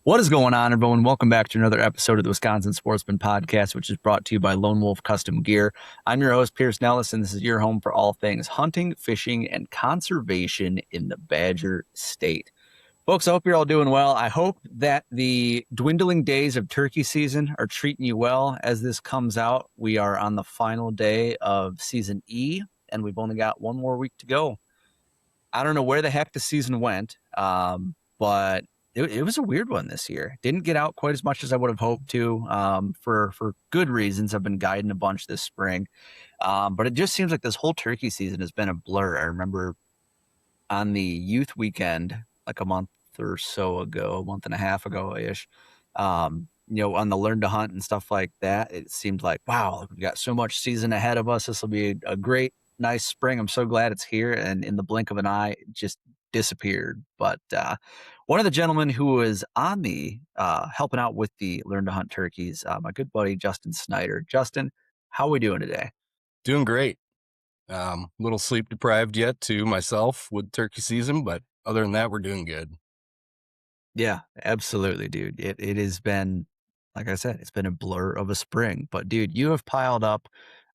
What is going on, everyone? Welcome back to another episode of the Wisconsin Sportsman podcast, which is brought to you by Lone Wolf Custom Gear. I'm your host, Pierce Nellis, and this is your home for all things hunting, fishing, and conservation in the Badger State. Folks, I hope you're all doing well. I hope that the dwindling days of turkey season are treating you well as this comes out. We are on the final day of season E, and we've only got one more week to go. I don't know where the heck the season went, but it was a weird one this year. Didn't get out quite as much as I would have hoped to, for good reasons. I've been guiding a bunch this spring, but it just seems like this whole turkey season has been a blur. I remember on the youth weekend, like a month a month and a half ago ish, on the Learn to Hunt and stuff like that, it seemed like, wow, we've got so much season ahead of us. This will be a great, nice spring. I'm so glad it's here. And in the blink of an eye, it just disappeared. But one of the gentlemen who was on the helping out with the Learn to Hunt turkeys, my good buddy Justin Snyder. Justin, how are we doing today? Doing great. Little sleep deprived yet too myself with turkey season, but other than that, we're doing good. Yeah, absolutely, dude. It has been, like I said, it's been a blur of a spring. But dude, you have piled up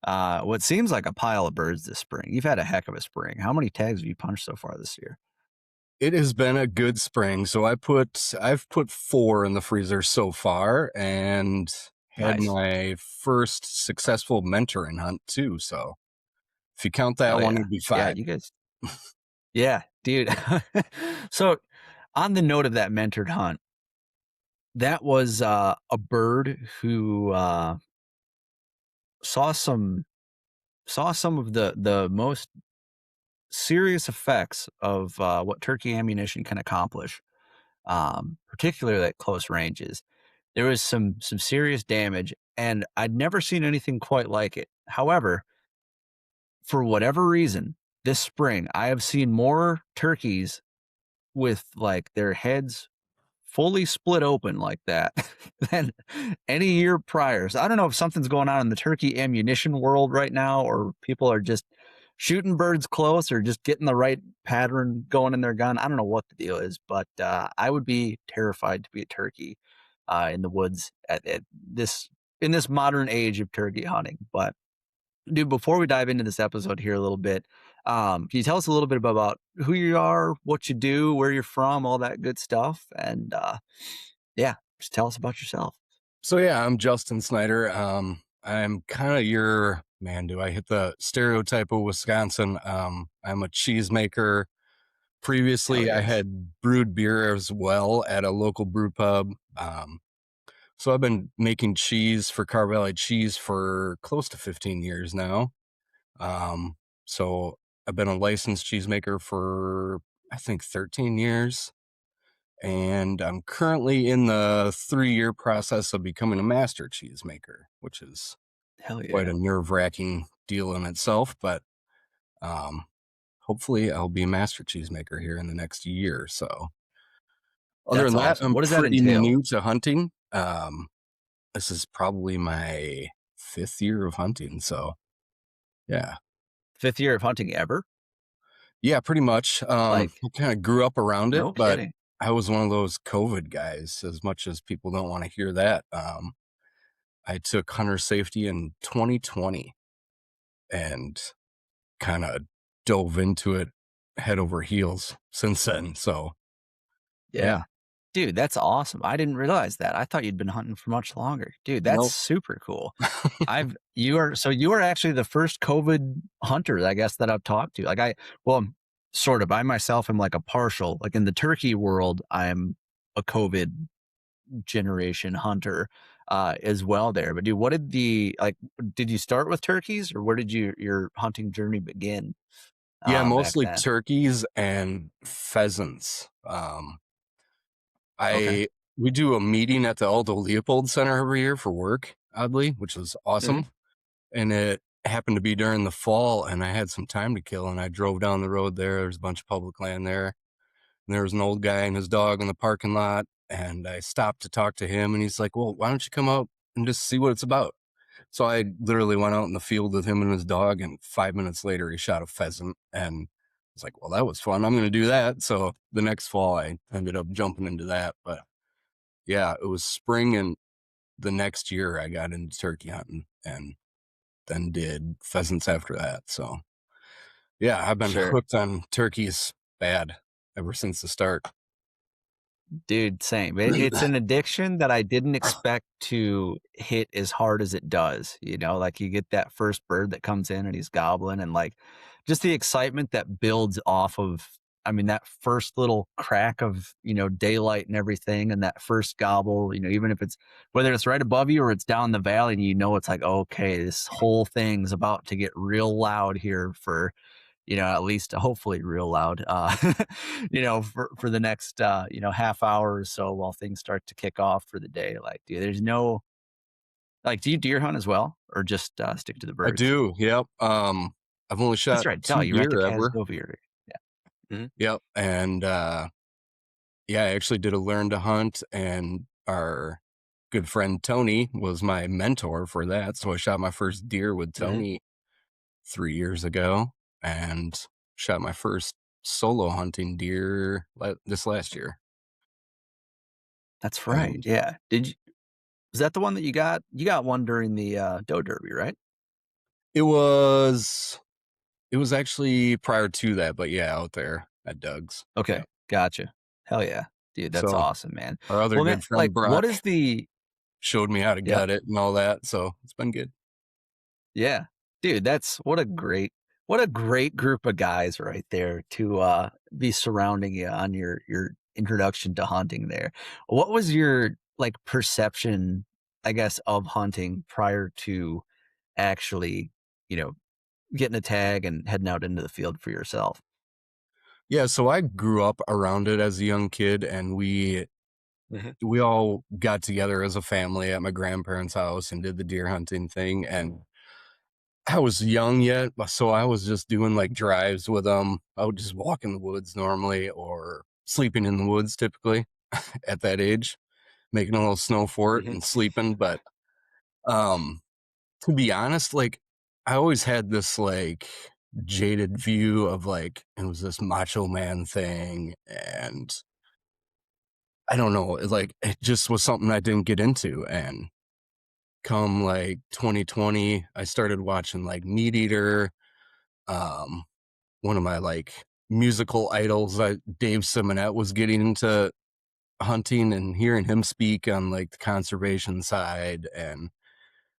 what seems like a pile of birds this spring. You've had a heck of a spring. How many tags have you punched so far this year? It has been a good spring. So I've put 4 in the freezer so far and had Nice. my first successful mentoring hunt too. So if you count that Hell one, yeah. it'd be Yeah, 5. you guys. Yeah, dude. So on the note of that mentored hunt, that was a bird who saw some of the most serious effects of what turkey ammunition can accomplish, particularly at close ranges. There was some serious damage, and I'd never seen anything quite like it. However, for whatever reason, this spring I have seen more turkeys with like their heads fully split open like that than any year prior. So I don't know if something's going on in the turkey ammunition world right now, or people are just shooting birds close or just getting the right pattern going in their gun. I don't know what the deal is, but I would be terrified to be a turkey in the woods at this in this modern age of turkey hunting. But dude, before we dive into this episode here a little bit, can you tell us a little bit about who you are, what you do, where you're from, all that good stuff? And yeah, just tell us about yourself. So yeah, I'm Justin Snyder. I'm kind of your man. Do I hit the stereotype of Wisconsin? I'm a cheesemaker. Hell Previously, I yes. had brewed beer as well at a local brew pub. So I've been making cheese for Carr Valley Cheese for close to 15 years now. So I've been a licensed cheesemaker for, I think, 13 years. And I'm currently in the 3-year process of becoming a master cheesemaker, which is Hell quite yeah. a nerve-wracking deal in itself. But hopefully I'll be a master cheesemaker here in the next year or so. Other That's than that, awesome. I'm What does that pretty entail? new to hunting. This is probably my 5th year of hunting. So yeah. 5th year of hunting ever? Yeah, pretty much. I Like, kind of grew up around it, no but kidding. I was one of those COVID guys, as much as people don't want to hear that. I took hunter safety in 2020 and kind of dove into it head over heels since then. So yeah, Yeah. Dude, that's awesome. I didn't realize that. I thought you'd been hunting for much longer. Dude, that's nope. super cool. You are actually the first COVID hunter, I guess, that I've talked to. Well, sort of. I myself am like a partial, like in the turkey world, I'm a COVID generation hunter as well there. But dude, did you start with turkeys, or where did your hunting journey begin Yeah, back mostly then? turkeys and pheasants. Okay. We do a meeting at the Aldo Leopold Center every year for work, oddly, which was Mhm. awesome. And it happened to be during the fall, and I had some time to kill, and I drove down the road there. There's a bunch of public land there. And there was an old guy and his dog in the parking lot, and I stopped to talk to him, and he's like, well, why don't you come out and just see what it's about? So I literally went out in the field with him and his dog, and 5 minutes later, he shot a pheasant, and I was like, well, that was fun. I'm going to do that. So the next fall, I ended up jumping into that. But Yeah, it was spring, and the next year I got into turkey hunting and then did pheasants after that. So yeah, I've been Sure. hooked on turkeys bad ever since the start. Dude, same. It's an addiction that I didn't expect to hit as hard as it does, you know, like, you get that first bird that comes in and he's gobbling and, like, just the excitement that builds off of I mean, that first little crack of, daylight and everything and that first gobble, even if it's whether it's right above you or it's down the valley and it's like, "Okay, this whole thing's about to get real loud here for at least hopefully real loud, for the next, half hour or so while things start to kick off for the day. Like, dude, there's no like, do you deer hunt as well or just stick to the I birds? do, yep. I've only That's shot right. Duh, 2 you rent a deer ever. Casdovier. Yeah. Mhm. Yep, and, yeah, I actually did a learn to hunt, and our good friend Tony was my mentor for that, so I shot my first deer with Mhm. Tony 3 years ago and shot my first solo hunting deer this last year, That's right. and Yeah. Did you was that the one that you got? You got one during the doe derby, right? it was it was actually prior to that, but yeah, out there at Doug's. Okay. Yep. Gotcha. Hell yeah. Dude, that's So, awesome, man. our other Well, man, good like, friend what Brock is the showed me how to yeah. gut it and all that, so it's been good. Yeah. Dude, that's what a great group of guys right there to be surrounding you on your introduction to hunting there. What was your like perception, I guess, of hunting prior to actually, you know, getting a tag and heading out into the field for yourself? Yeah, so I grew up around it as a young kid, and we Mhm. we all got together as a family at my grandparents' house and did the deer hunting thing, and I was young yet, so I was just doing, like, drives with them. I would just walk in the woods normally or sleeping in the woods typically at that age, making a little snow fort Mhm. and sleeping, but, um, to be honest, like, I always had this, like, jaded view of, like, it was this macho man thing, and I don't know, it just was something I didn't get into, and come, like, 2020, I started watching, like, Meat Eater, um, one of my, like, musical idols, Dave Simonette was getting into hunting and hearing him speak on, like, the conservation side, and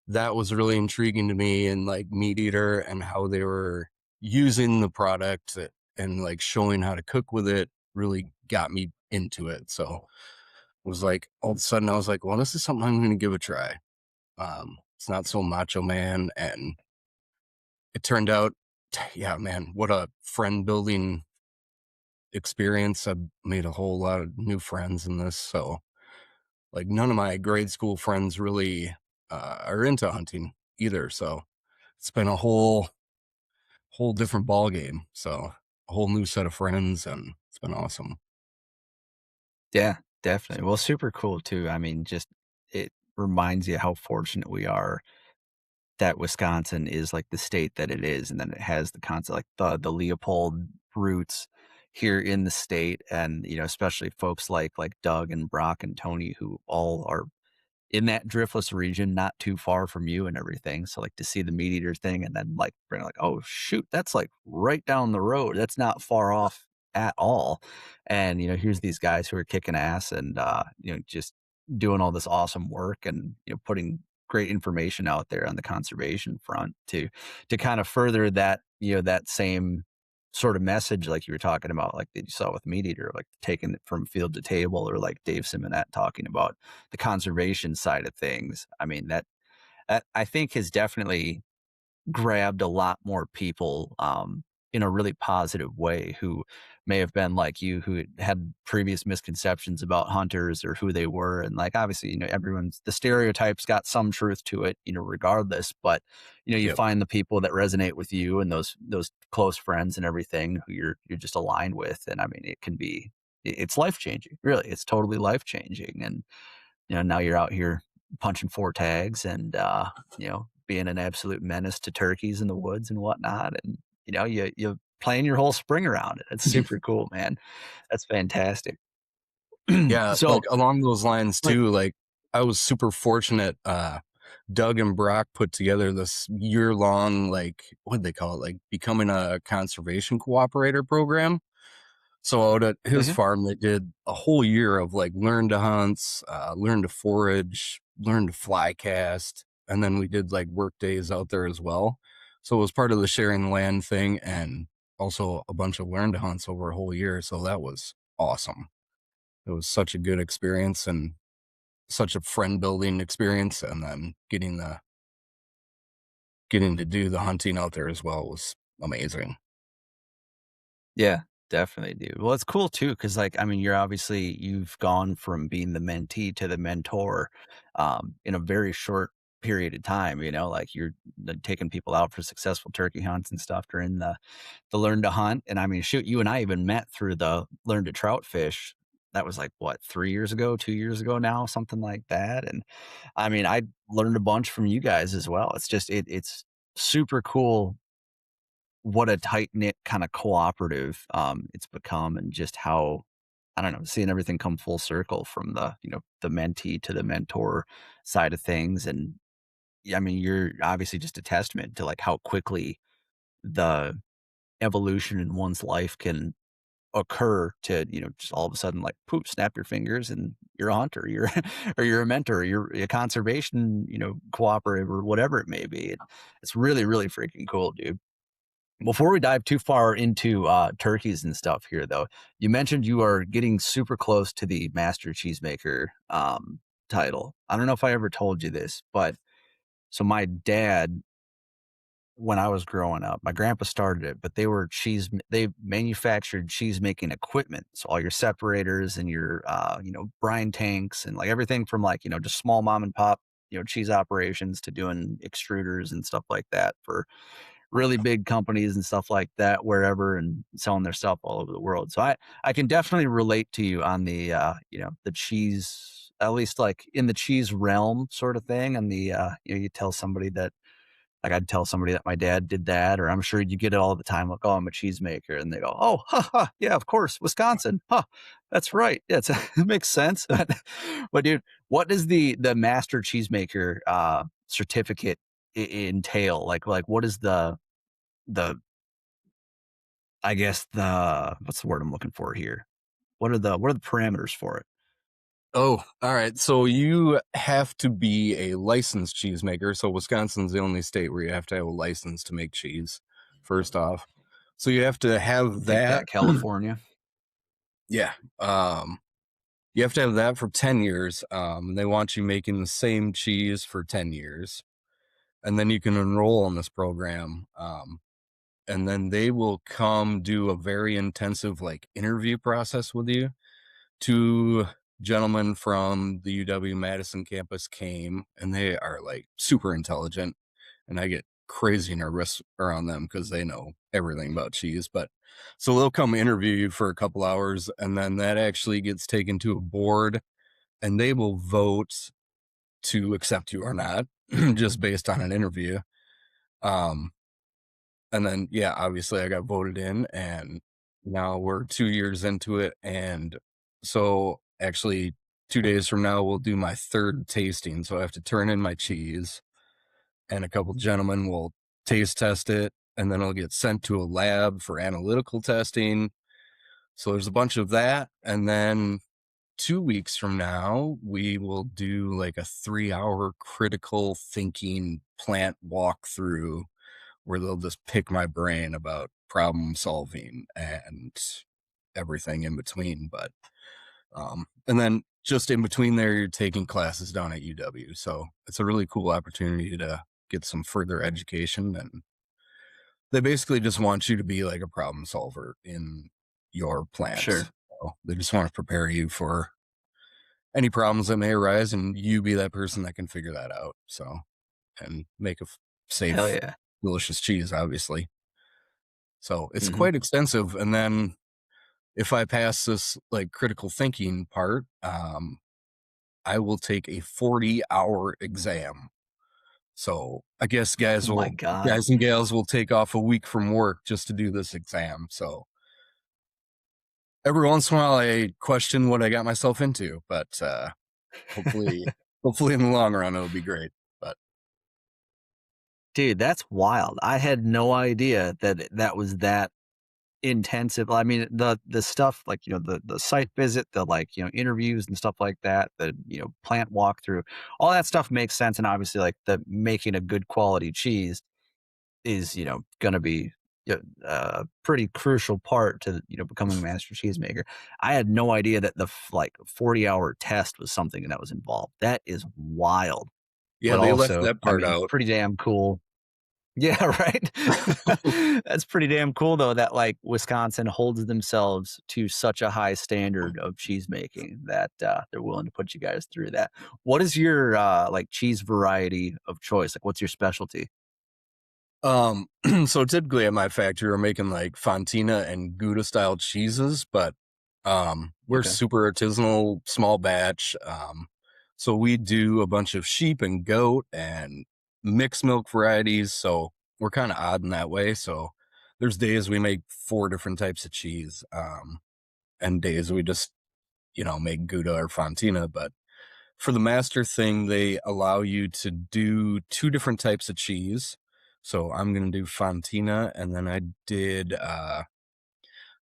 that was really intriguing to me, and, like, Meat Eater and how they were using the product and, like, showing how to cook with it really got me into it, so, was like all of a sudden, I was like, "Well, this is something I'm gonna give a try." It's not so macho man, and it turned out, yeah, man, what a friend building experience. I've made a whole lot of new friends in this. So, like, none of my grade school friends really are into hunting either. So, it's been a whole different ball game. So, a whole new set of friends, and it's been awesome. Yeah, definitely. Well, super cool too. I mean, just it reminds you how fortunate we are that Wisconsin is like the state that it is, and then it has the concept like the Leopold roots here in the state, and especially folks like Doug and Brock and Tony, who all are in that driftless region, not too far from you and everything. So like to see the meat eater thing and then like bring like, oh shoot, that's like right down the road. That's not far off at all. And here's these guys who are kicking ass and just doing all this awesome work and putting great information out there on the conservation front to kind of further that, that same sort of message like you were talking about, like that you saw with Meat Eater, like taking it from field to table, or like Dave Simonette talking about the conservation side of things. I mean, that I think has definitely grabbed a lot more people in a really positive way who may have been like you, who had previous misconceptions about hunters or who they were. And like, obviously, everyone's the stereotypes got some truth to it, regardless. But, you Yep. find the people that resonate with you and those close friends and everything who you're just aligned with. And I mean, it can be, it's life changing, really. It's totally life changing. And now you're out here punching 4 tags and, being an absolute menace to turkeys in the woods and whatnot. And, you plan your whole spring around it. It's super cool, man. That's fantastic. Yeah, like So, along those lines like, too, like I was super fortunate. Doug and Brock put together this year-long, like, what'd they call it? Like becoming a conservation cooperator program. So out at his okay. farm, they did a whole year of like learn to hunts, learn to forage, learn to fly cast, and then we did like work days out there as well. So it was part of the sharing land thing, and also a bunch of learn to hunts over a whole year. So that was awesome. It was such a good experience and such a friend building experience, and then getting to do the hunting out there as well was amazing. Yeah, definitely, dude. Well, it's cool too, because like, I mean, you've gone from being the mentee to the mentor, in a very short period of time. Like you're taking people out for successful turkey hunts and stuff during the learn to hunt. And I mean, shoot, you and I even met through the learn to trout fish. That was like what, 3 years ago, 2 years ago now, something like that. And I mean, I learned a bunch from you guys as well. It's just it's super cool what a tight knit kind of cooperative it's become, and just how, I don't know, seeing everything come full circle from the mentee to the mentor side of things. And yeah, I mean, you're obviously just a testament to like how quickly the evolution in one's life can occur to, just all of a sudden like poop, snap your fingers and you're a hunter, you're or you're a mentor, you're a conservation, cooperative or whatever it may be. It's really, really freaking cool, dude. Before we dive too far into turkeys and stuff here, though, you mentioned you are getting super close to the Master Cheesemaker title. I don't know if I ever told you this, but so my dad, when I was growing up, my grandpa started it, but they manufactured cheese making equipment. So all your separators and your, brine tanks and like everything from like, just small mom and pop, cheese operations to doing extruders and stuff like that for really big companies and stuff like that wherever, and selling their stuff all over the world. So I can definitely relate to you on the the cheese, at least like in the cheese realm sort of thing. And the you tell somebody that, like, I'd tell somebody that my dad did that, or I'm sure you get it all the time, like, oh, I'm a cheesemaker, and they go, oh, ha, ha, yeah, of course, Wisconsin, huh, that's right, yeah, it makes sense. But dude, what does the master cheesemaker certificate entail? Like what is the I guess the what's the word I'm looking for here? What are the parameters for it? Oh, all right. So you have to be a licensed cheesemaker. So Wisconsin's the only state where you have to have a license to make cheese, first off. So you have to have Take that. that, California. Yeah. Um, you have to have that for 10 years. And they want you making the same cheese for 10 years. And then you can enroll in this program. And then they will come do a very intensive like interview process with you. Two gentlemen from the UW Madison campus came, and they are like super intelligent, and I get crazy nervous around them because they know everything about cheese. But so they'll come interview you for a couple hours, and then that actually gets taken to a board, and they will vote to accept you or not, just based on an interview. Um, and then yeah, obviously I got voted in, and now we're 2 years into it. And so actually 2 days from now we'll do my third tasting. So I have to turn in my cheese, and a couple gentlemen will taste test it, and then it'll get sent to a lab for analytical testing. So there's a bunch of that. And then 2 weeks from now we will do like a 3 hour critical thinking plant walkthrough where they'll just pick my brain about problem solving and everything in between. But and then just in between there, you're taking classes down at UW. So it's a really cool opportunity to get some further education. And they basically just want you to be like a problem solver in your plant. Sure. So they just want to prepare you for any problems that may arise, and you be that person that can figure that out. So, and make a Hell safe, yeah. delicious cheese, obviously. So it's Hmm. quite extensive. And then if I pass this like critical thinking part, I will take a 40-hour exam. So I guess Oh my God. guys and gals will take off a week from work just to do this exam. So every once in a while I question what I got myself into, but hopefully, hopefully in the long run it'll be great. But Dude, that's wild. I had no idea that that was that intensive. I mean, the stuff like, the site visit, the like, interviews and stuff like that, the, plant walkthrough, all that stuff makes sense. And obviously like the making a good quality cheese is, gonna be a pretty crucial part to, becoming a master cheesemaker. I had no idea that the like 40-hour test was something that was involved. That is wild, yeah, but they left also, that I part mean, out. pretty damn cool. Yeah, right. That's pretty damn cool though that like Wisconsin holds themselves to such a high standard of cheese making that they're willing to put you guys through that. What is your like cheese variety of choice? Like what's your specialty? So typically at my factory, we're making like Fontina and Gouda style cheeses, but we're Okay. super artisanal, small batch. So we do a bunch of sheep and goat and mixed milk varieties. So we're kind of odd in that way. So there's days we make 4 different types of cheese, and days we just, make Gouda or Fontina. But for the master thing, they allow you to do 2 different types of cheese. So I'm gonna do Fontina, and then I did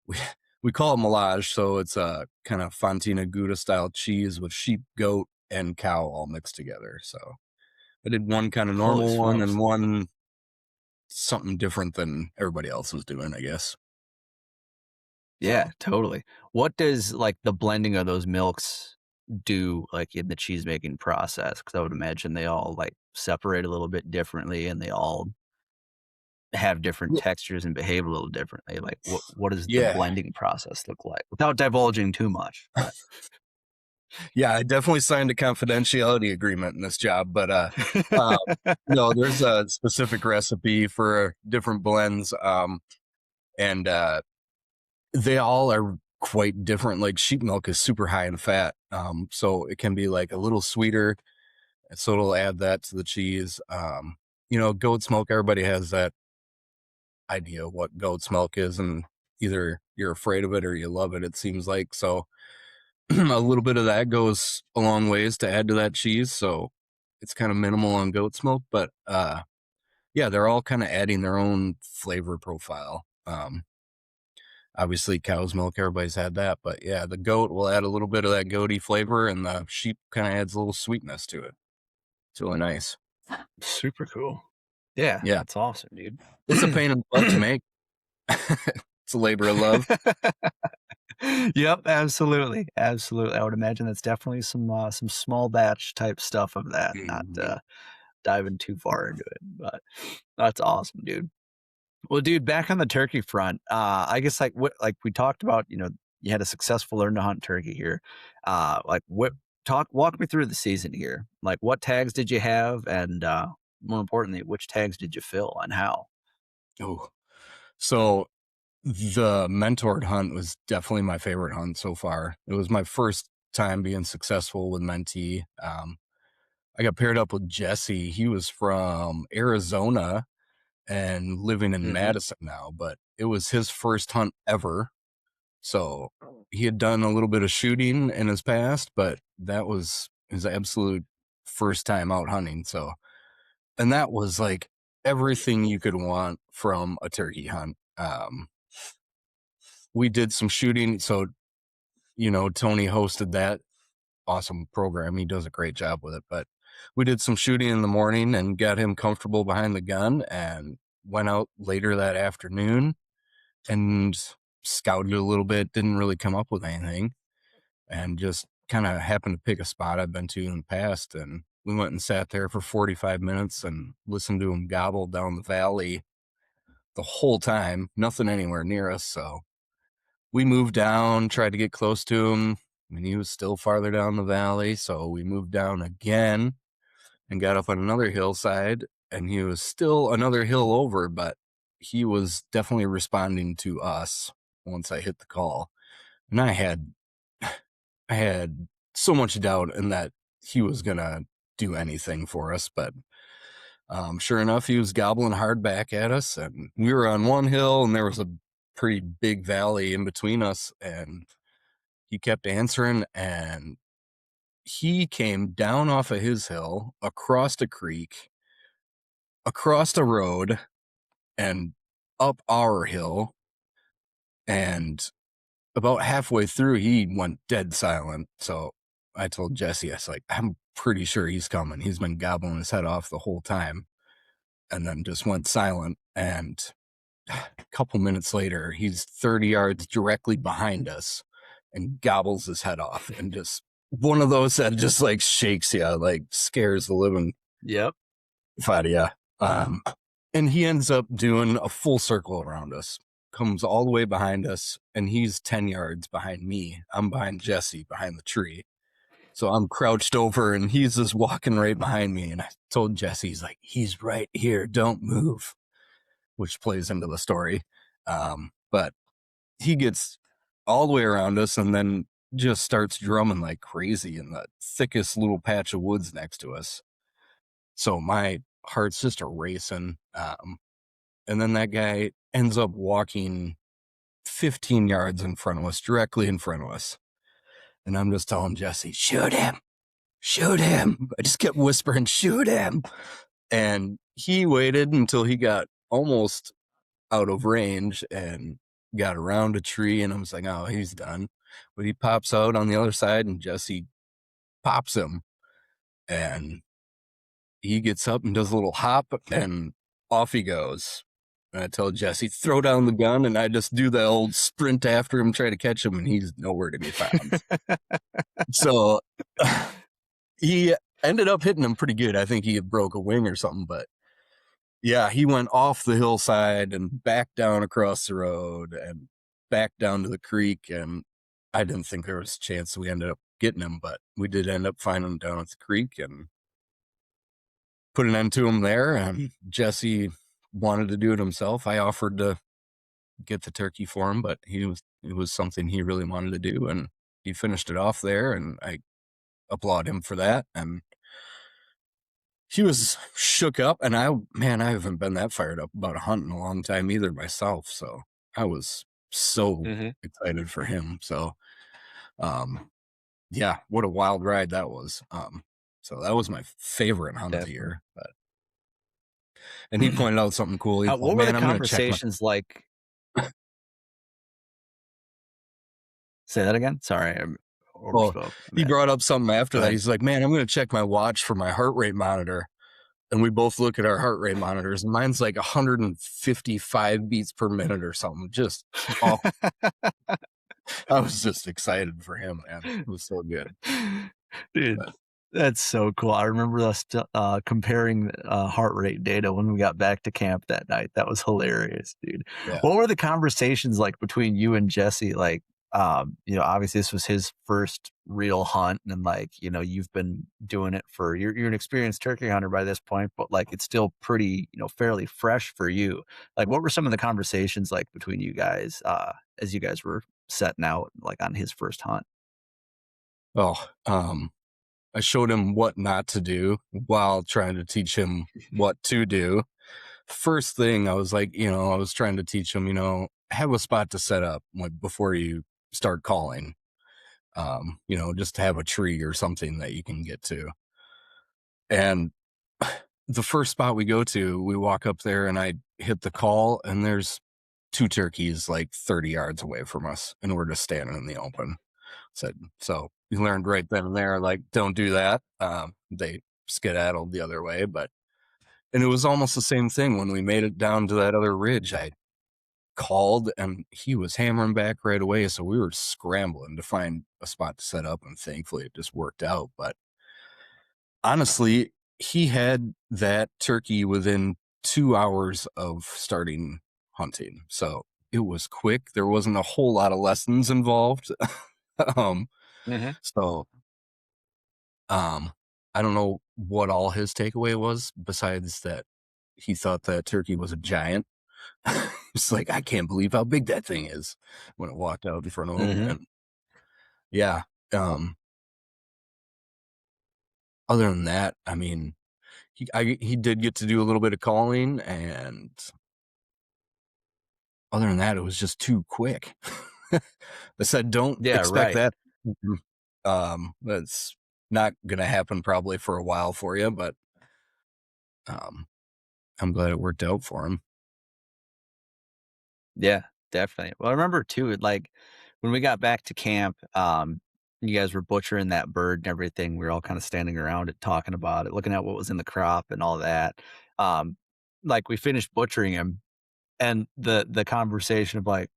we we call it melange, so it's a kind of Fontina Gouda style cheese with sheep, goat, and cow all mixed together. So I did one kind of Holy normal one and smokes. one something different than everybody else was doing, I guess. Yeah, So totally. What does like the blending of those milks do like in the cheese making process? Because I would imagine they all like separate a little bit differently and they all have different textures and behave a little differently. Like what does the yeah, blending process look like? Without divulging too much, but yeah, I definitely signed a confidentiality agreement in this job, but uh, no, there's a specific recipe for different blends, and they all are quite different. Like sheep milk is super high in fat, so it can be like a little sweeter, so it'll add that to the cheese. Goat's milk. Everybody has that idea of what goat's milk is, and either you're afraid of it or you love it. It seems like so. A little bit of that goes a long ways to add to that cheese, so it's kind of minimal on goat's milk, but yeah, they're all kind of adding their own flavor profile. Obviously cow's milk, everybody's had that, but yeah, the goat will add a little bit of that goaty flavor, and the sheep kind of adds a little sweetness to it. It's really nice. super cool. Yeah, Yeah, that's awesome, dude. it's a pain in the butt to make. It's a labor of love. Yep, absolutely, absolutely. I would imagine that's definitely some small batch type stuff of that, not Mhm. diving too far into it, but that's awesome, dude. Well, dude, back on the turkey front, I guess like what like we talked about, you had a successful learn to hunt turkey here. Like what talk walk me through the season here. Like what tags did you have and more importantly, which tags did you fill and how? Oh, so the mentored hunt was definitely my favorite hunt so far. It was my first time being successful with mentee. I got paired up with Jesse. He was from Arizona and living in Hmm. Madison now, but it was his first hunt ever. So he had done a little bit of shooting in his past, but that was his absolute first time out hunting. So, and that was like everything you could want from a turkey hunt. We did some shooting. So, Tony hosted that awesome program. He does a great job with it, but we did some shooting in the morning and got him comfortable behind the gun and went out later that afternoon and scouted a little bit. Didn't really come up with anything, and just kind of happened to pick a spot I've been to in the past. And we went and sat there for 45 minutes and listened to him gobble down the valley the whole time, nothing anywhere near us. So we moved down, tried to get close to him. I mean, he was still farther down the valley. So we moved down again and got up on another hillside, and he was still another hill over, but he was definitely responding to us once I hit the call. And I had so much doubt in that he was gonna do anything for us, but sure enough, he was gobbling hard back at us, and we were on one hill, and there was a pretty big valley in between us, and he kept answering, and he came down off of his hill, across a creek, across a road, and up our hill, and about halfway through, he went dead silent. So I told Jesse, I was like, I'm pretty sure he's coming. He's been gobbling his head off the whole time, and then just went silent. And a couple minutes later, he's 30 yards directly behind us and gobbles his head off. And just one of those that just like shakes you, like scares the living Yep. out of you. And he ends up doing a full circle around us, comes all the way behind us, and he's 10 yards behind me. I'm behind Jesse behind the tree. So I'm crouched over and he's just walking right behind me. And I told Jesse, he's right here, don't move, which plays into the story. But he gets all the way around us and then just starts drumming like crazy in the thickest little patch of woods next to us. So my heart's just a racing. And then that guy ends up walking 15 yards in front of us, directly in front of us. And I'm just telling Jesse, shoot him. I just kept whispering, shoot him. And he waited until he got almost out of range and got around a tree. And I was like, oh, he's done. But he pops out on the other side and Jesse pops him. And he gets up and does a little hop and off he goes. And I tell Jesse, throw down the gun, and I just do the old sprint after him, try to catch him, and he's nowhere to be found. So he ended up hitting him pretty good. I think he had broke a wing or something, but yeah, he went off the hillside and back down across the road and back down to the creek. And I didn't think there was a chance we ended up getting him, but we did end up finding him down at the creek and put an end to him there. And Jesse wanted to do it himself. I offered to get the turkey for him, but it was something he really wanted to do, and he finished it off there, and I applaud him for that. And he was shook up, and I haven't been that fired up about a hunt in a long time either myself. So I was so excited for him. So yeah, what a wild ride that was. So that was my favorite hunt of the year. But and he pointed out something cool. He's What like, were the man, I'm gonna check my conversations like? Say that again. Sorry, I Well, overspoke. he brought up something after Go that. ahead. He's like, man, I'm going to check my watch for my heart rate monitor. And we both look at our heart rate monitors, and mine's like 155 beats per minute or something. Just, oh, I was just excited for him, man. It was so good. Dude, But that's so cool. I remember us comparing heart rate data when we got back to camp that night. That was hilarious, dude. yeah. What were the conversations like between you and Jesse? Like, obviously this was his first real hunt, and like, you've been doing it for you're an experienced turkey hunter by this point, but like it's still pretty, fairly fresh for you. Like, what were some of the conversations like between you guys as you guys were setting out like on his first hunt? Oh, I showed him what not to do while trying to teach him what to do. First thing I was like, I was trying to teach him, have a spot to set up before you start calling. Just have a tree or something that you can get to. And the first spot we go to, we walk up there and I hit the call, and there's two turkeys like 30 yards away from us, and we're just standing in the open. So we learned right then and there, like, don't do that. They skedaddled the other way, and it was almost the same thing when we made it down to that other ridge. I called and he was hammering back right away. So we were scrambling to find a spot to set up, and thankfully it just worked out. But honestly, he had that turkey within 2 hours of starting hunting. So it was quick. There wasn't a whole lot of lessons involved. um, so I don't know what all his takeaway was besides that he thought that turkey was a giant. It's like, I can't believe how big that thing is when it walked out in front of him. And yeah. Other than that, I mean, he did get to do a little bit of calling, and other than that, it was just too quick. I said, don't Yeah, expect right. that. That's not gonna happen probably for a while for you, but um, I'm glad it worked out for him. Yeah, definitely. Well, I remember too, like when we got back to camp, you guys were butchering that bird and everything. We were all kind of standing around it, talking about it, looking at what was in the crop and all that. Um, like we finished butchering him, and the conversation of like,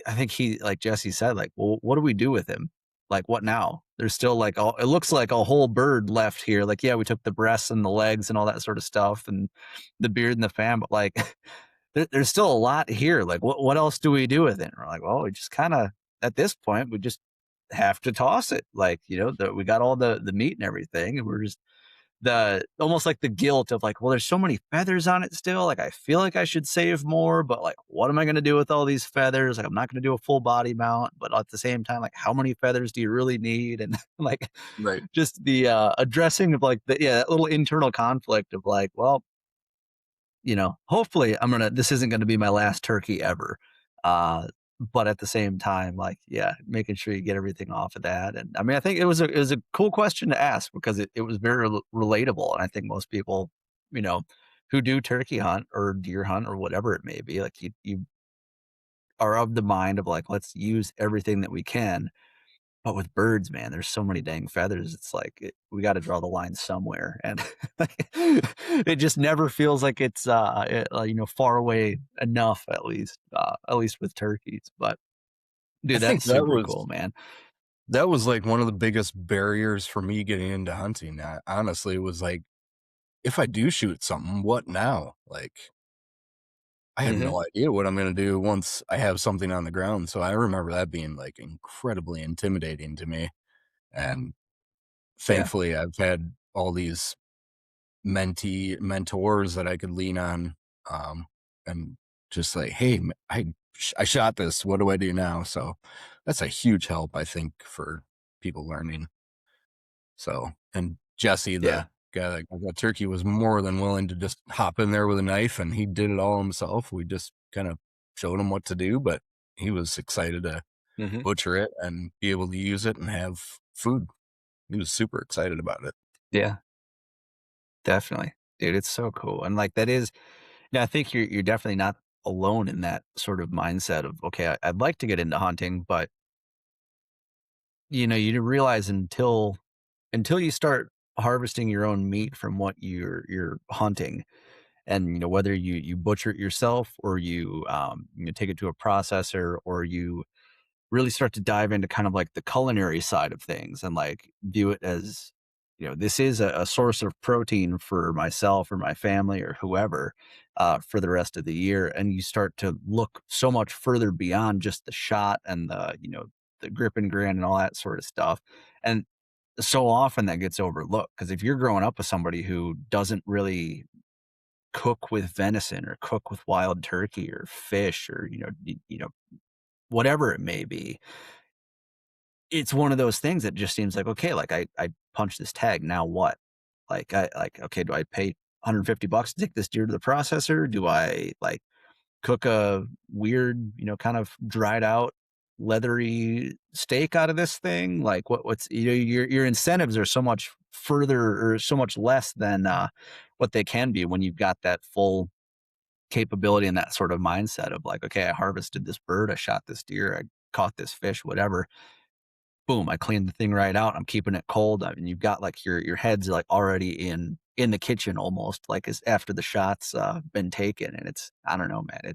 I think he like Jesse said, like, well, what do we do with him? Like, what now? There's still like it looks like a whole bird left here. Like, yeah, we took the breasts and the legs and all that sort of stuff and the beard and the fan, but like there's still a lot here. Like, what else do we do with it? And we're like, well, we just kind of at this point we just have to toss it. Like, we got all the meat and everything, and we're just the almost like the guilt of like, well, there's so many feathers on it still. Like, I feel like I should save more, but like, what am I going to do with all these feathers? Like, I'm not going to do a full body mount, but at the same time, like, how many feathers do you really need? And like, Right. just the addressing of like that little internal conflict of like, well, hopefully this isn't gonna be my last turkey ever. Uh, but at the same time, like, yeah, making sure you get everything off of that. And I mean, I think it was a cool question to ask because it was very relatable. And I think most people, you know, who do turkey hunt or deer hunt or whatever it may be, like you are of the mind of like, let's use everything that we can, but with birds, man, there's so many dang feathers. It's like we got to draw the line somewhere, and it just never feels like it's far away enough. At least with turkeys. But I dude, think that's super cool, man. that was like one of the biggest barriers for me getting into hunting. Honestly, was like, if I do shoot something, what now? Like, I have Hmm. no idea what I'm gonna do once I have something on the ground. So I remember that being like incredibly intimidating to me. And Yeah. thankfully, I've had all these mentors that I could lean on, and just like, hey, I shot this. What do I do now? So that's a huge help, I think, for people learning. So, and Jesse, Yeah. the guy that got that turkey, was more than willing to just hop in there with a knife, and he did it all himself. We just kind of showed him what to do, but he was excited to Hmm. butcher it and be able to use it and have food. He was super excited about it. Yeah. Definitely, dude. It's so cool, and like that is. Yeah, I think you're definitely not alone in that sort of mindset of okay, I'd like to get into hunting, but you realize until you start harvesting your own meat from what you're hunting, and whether you butcher it yourself or you take it to a processor or you really start to dive into kind of like the culinary side of things and like view it as this is a source of protein for myself or my family or whoever for the rest of the year, and you start to look so much further beyond just the shot and the grip and grin and all that sort of stuff. And so often that gets overlooked because if you're growing up with somebody who doesn't really cook with venison or cook with wild turkey or fish or whatever it may be, it's one of those things that just seems like, okay, like I punch this tag, now what? Okay, do I pay $150 to take this deer to the processor? Do I like cook a weird, kind of dried out leathery steak out of this thing? Like what's your incentives are so much further or so much less than what they can be when you've got that full capability and that sort of mindset of like, okay, I harvested this bird, I shot this deer, I caught this fish, whatever. Boom, I cleaned the thing right out. I'm keeping it cold. I mean, you've got like your head's like already in the kitchen almost like as after the shots been taken. And it's, I don't know, man.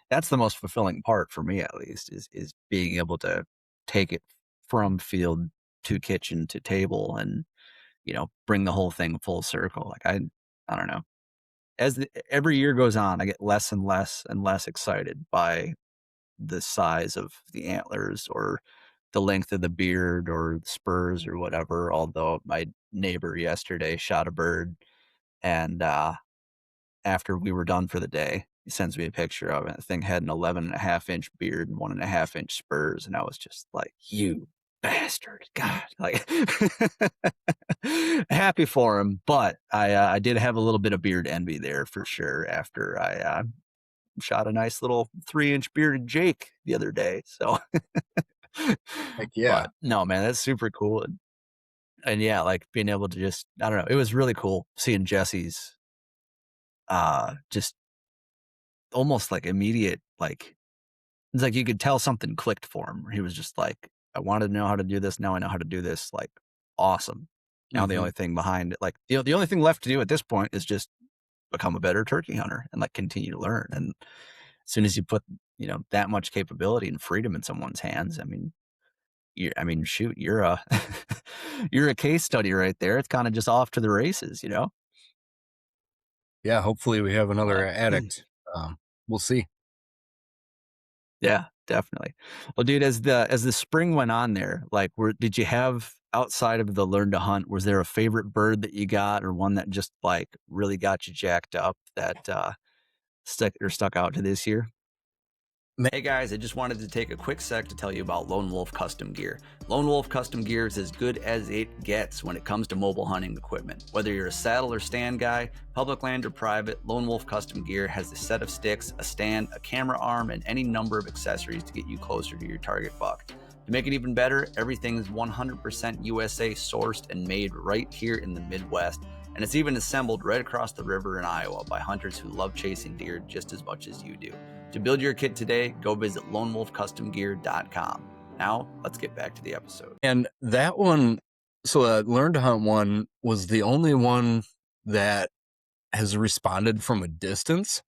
That's the most fulfilling part for me at least is being able to take it from field to kitchen to table and bring the whole thing full circle. Like I don't know. Every year goes on, I get less and less and less excited by the size of the antlers or the length of the beard or the spurs or whatever. Although my neighbor yesterday shot a bird, and after we were done for the day, he sends me a picture of it. The thing had an 11.5-inch beard and 1.5-inch spurs, and I was just like, "You bastard, God!" Like, happy for him, but I did have a little bit of beard envy there for sure after I shot a nice little 3-inch bearded Jake the other day. So, Heck yeah. but no, man, that's super cool. And yeah, like being able to just, I don't know, it was really cool seeing Jesse's, just almost like immediate, like, it's like you could tell something clicked for him. He was just like, I wanted to know how to do this. Now I know how to do this. Like, awesome. Now the Hmm. only thing behind it, like the only thing left to do at this point is just become a better turkey hunter and like continue to learn. And as soon as you put, that much capability and freedom in someone's hands, I mean, shoot, you're a you're a case study right there. It's kind of just off to the races. Yeah, hopefully we have another But addict. We'll see. yeah, definitely. Well, dude, as the spring went on there, like, did you have, outside of the learn to hunt, was there a favorite bird that you got, or one that just like really got you jacked up that stuck out to this year? Hey guys, I just wanted to take a quick sec to tell you about Lone Wolf Custom Gear. Lone Wolf Custom Gear is as good as it gets when it comes to mobile hunting equipment. Whether you're a saddle or stand guy, public land or private, Lone Wolf Custom Gear has a set of sticks, a stand, a camera arm, and any number of accessories to get you closer to your target buck. To make it even better, everything is 100% USA sourced and made right here in the Midwest, and it's even assembled right across the river in Iowa by hunters who love chasing deer just as much as you do. To build your kit today, go visit lonewolfcustomgear.com. Now, let's get back to the episode. And that one, so that Learn to Hunt one was the only one that has responded from a distance.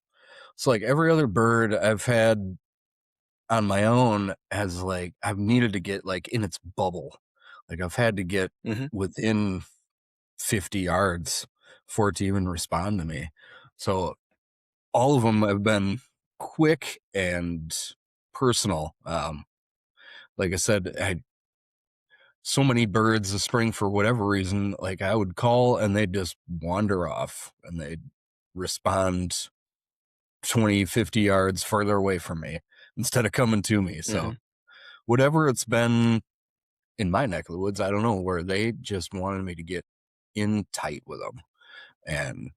So like every other bird I've had on my own has like, I've needed to get like in its bubble. Like I've had to get within 50 yards for it to even respond to me. So all of them have been quick and personal. Like I said, so many birds this spring for whatever reason, like I would call and they'd just wander off and they'd respond 20, 50 yards further away from me instead of coming to me. So whatever it's been in my neck of the woods, I don't know, where they just wanted me to get in tight with them. And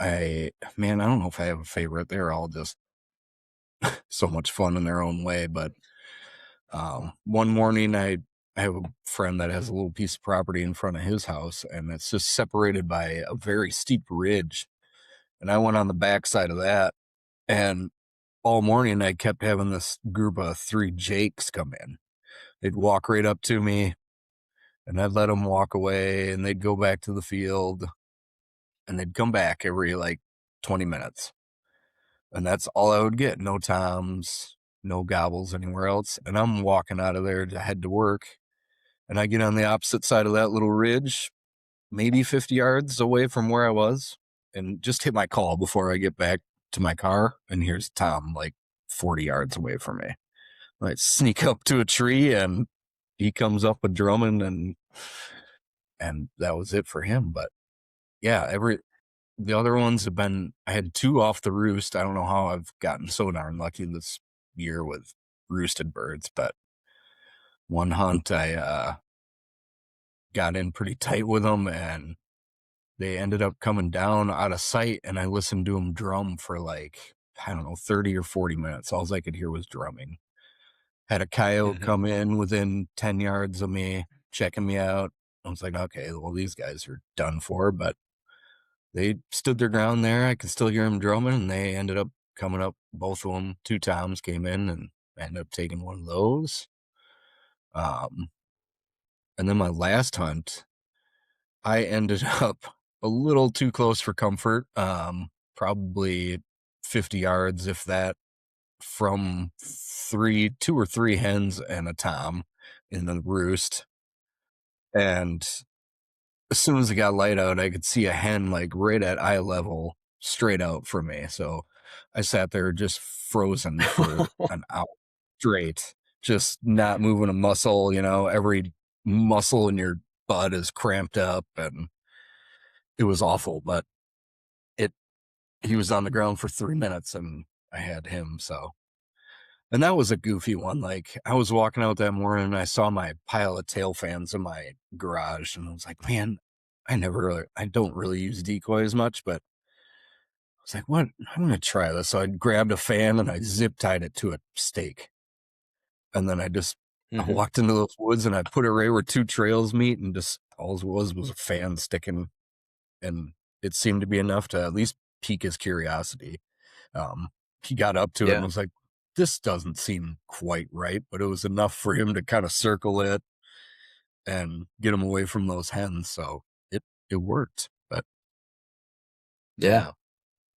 I don't know if I have a favorite. They're all just so much fun in their own way. But one morning I have a friend that has a little piece of property in front of his house, and it's just separated by a very steep ridge. And I went on the backside of that, and all morning I kept having this group of 3 jakes come in. They'd walk right up to me, and I'd let them walk away, and they'd go back to the field, and they'd come back every like 20 minutes. And that's all I would get. No toms, no gobbles anywhere else. And I'm walking out of there to head to work. And I get on the opposite side of that little ridge, maybe 50 yards away from where I was, and just hit my call before I get back to my car. And here's Tom, like 40 yards away from me. I sneak up to a tree, and he comes up with drumming, and that was it for him. But yeah, the other ones have been, I had 2 off the roost. I don't know how I've gotten so darn lucky this year with roosted birds, but one hunt I got in pretty tight with them, and they ended up coming down out of sight, and I listened to them drum for like, I don't know, 30 or 40 minutes. All I could hear was drumming. Had a coyote come in within 10 yards of me, checking me out. I was like, okay, well, these guys are done for, but they stood their ground there. I could still hear them drumming, and they ended up coming up. Both of them, 2 toms came in, and I ended up taking one of those. And then my last hunt, I ended up a little too close for comfort. Probably 50 yards, if that, from 2 or 3 hens and a tom in the roost. And as soon as it got light out, I could see a hen like right at eye level straight out from me. So I sat there just frozen for an hour straight, just not moving a muscle. Every muscle in your butt is cramped up, and it was awful. But he was on the ground for 3 minutes, and I had him. So, and that was a goofy one. Like I was walking out that morning, and I saw my pile of tail fans in my garage, and I was like, man, I don't really use decoys much, but was like, what? I'm going to try this. So I grabbed a fan and I zip tied it to a stake. And then I walked into those woods and I put it right where two trails meet, and just all it was a fan sticking. And it seemed to be enough to at least pique his curiosity. He got up to it and was like, this doesn't seem quite right, but it was enough for him to kind of circle it and get him away from those hens. So it worked. But Yeah.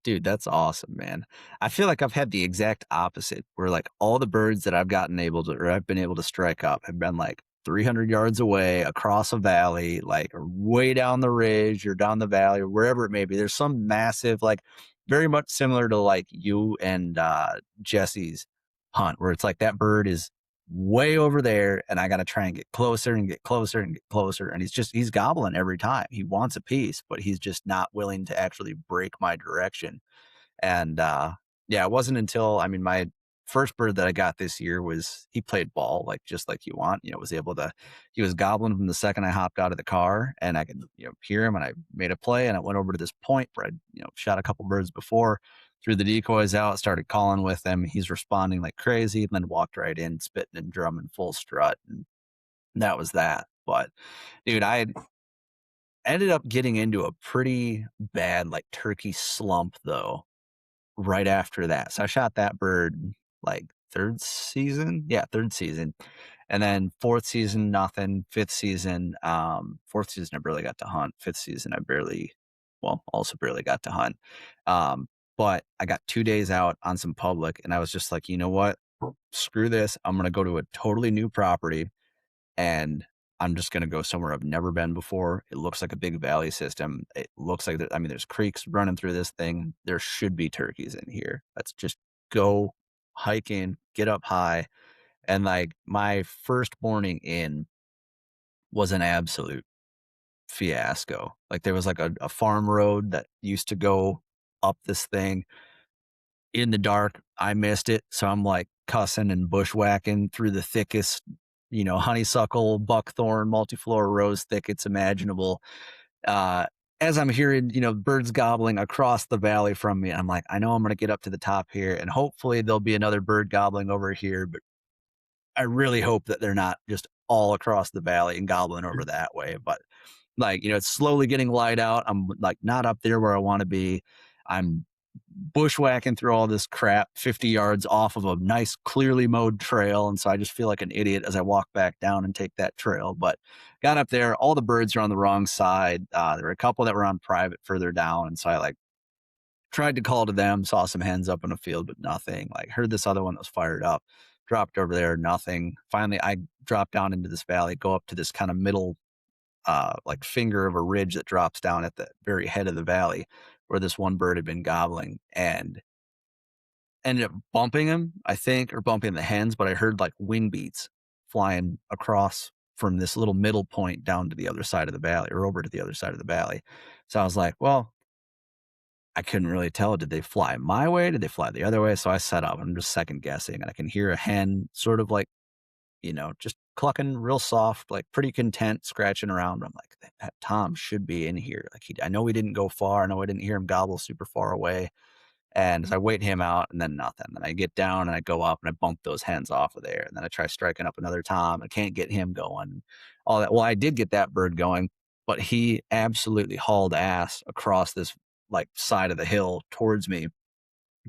Dude, that's awesome, man. I feel like I've had the exact opposite, where like all the birds that I've been able to strike up have been like 300 yards away across a valley, like or way down the ridge or down the valley or wherever it may be. There's some massive, like very much similar to like you and Jesse's hunt, where it's like that bird is way over there and I got to try and get closer and get closer and get closer. And he's gobbling every time. He wants a piece, but he's just not willing to actually break my direction. And yeah, it wasn't until, I mean, my first bird that I got this year he played ball, like just like you want, he was gobbling from the second I hopped out of the car, and I could, hear him, and I made a play, and I went over to this point where I, shot a couple birds before, threw the decoys out, started calling with him. He's responding like crazy, and then walked right in, spitting and drumming full strut. And that was that. But dude, I ended up getting into a pretty bad like turkey slump though right after that. So I shot that bird like third season. Yeah, third season. And then fourth season, nothing. Fifth season, fourth season I barely got to hunt. Fifth season also barely got to hunt. But I got 2 days out on some public, and I was just like, you know what? Screw this. I'm gonna go to a totally new property, and I'm just going to go somewhere I've never been before. It looks like a big valley system. It looks like, there's creeks running through this thing. There should be turkeys in here. Let's just go hiking, get up high. And like my first morning in was an absolute fiasco. Like there was like a farm road that used to go up this thing in the dark. I missed it. So I'm like cussing and bushwhacking through the thickest, honeysuckle, buckthorn, multiflora rose thickets imaginable. As I'm hearing, birds gobbling across the valley from me, I'm like, I know I'm going to get up to the top here, and hopefully there'll be another bird gobbling over here, but I really hope that they're not just all across the valley and gobbling over that way. But like, it's slowly getting light out. I'm like not up there where I want to be. I'm bushwhacking through all this crap 50 yards off of a nice, clearly mowed trail. And so I just feel like an idiot as I walk back down and take that trail. But got up there, all the birds are on the wrong side. There were a couple that were on private further down. And so I like tried to call to them, saw some hens up in a field, but nothing. Like heard this other one that was fired up, dropped over there, nothing. Finally, I dropped down into this valley, go up to this kind of middle like finger of a ridge that drops down at the very head of the valley where this one bird had been gobbling, and ended up bumping him, I think, or bumping the hens, but I heard like wing beats flying across from this little middle point down to the other side of the valley, or over to the other side of the valley. So I was like, well, I couldn't really tell. Did they fly my way? Did they fly the other way? So I set up. I'm just second guessing, and I can hear a hen sort of like, just clucking real soft, like pretty content, scratching around. I'm like, that Tom should be in here. Like I know he didn't go far. I know I didn't hear him gobble super far away. And so I wait him out, and then nothing. Then I get down and I go up and I bump those hens off of there. And then I try striking up another Tom. I can't get him going. All that. Well, I did get that bird going, but he absolutely hauled ass across this like side of the hill towards me,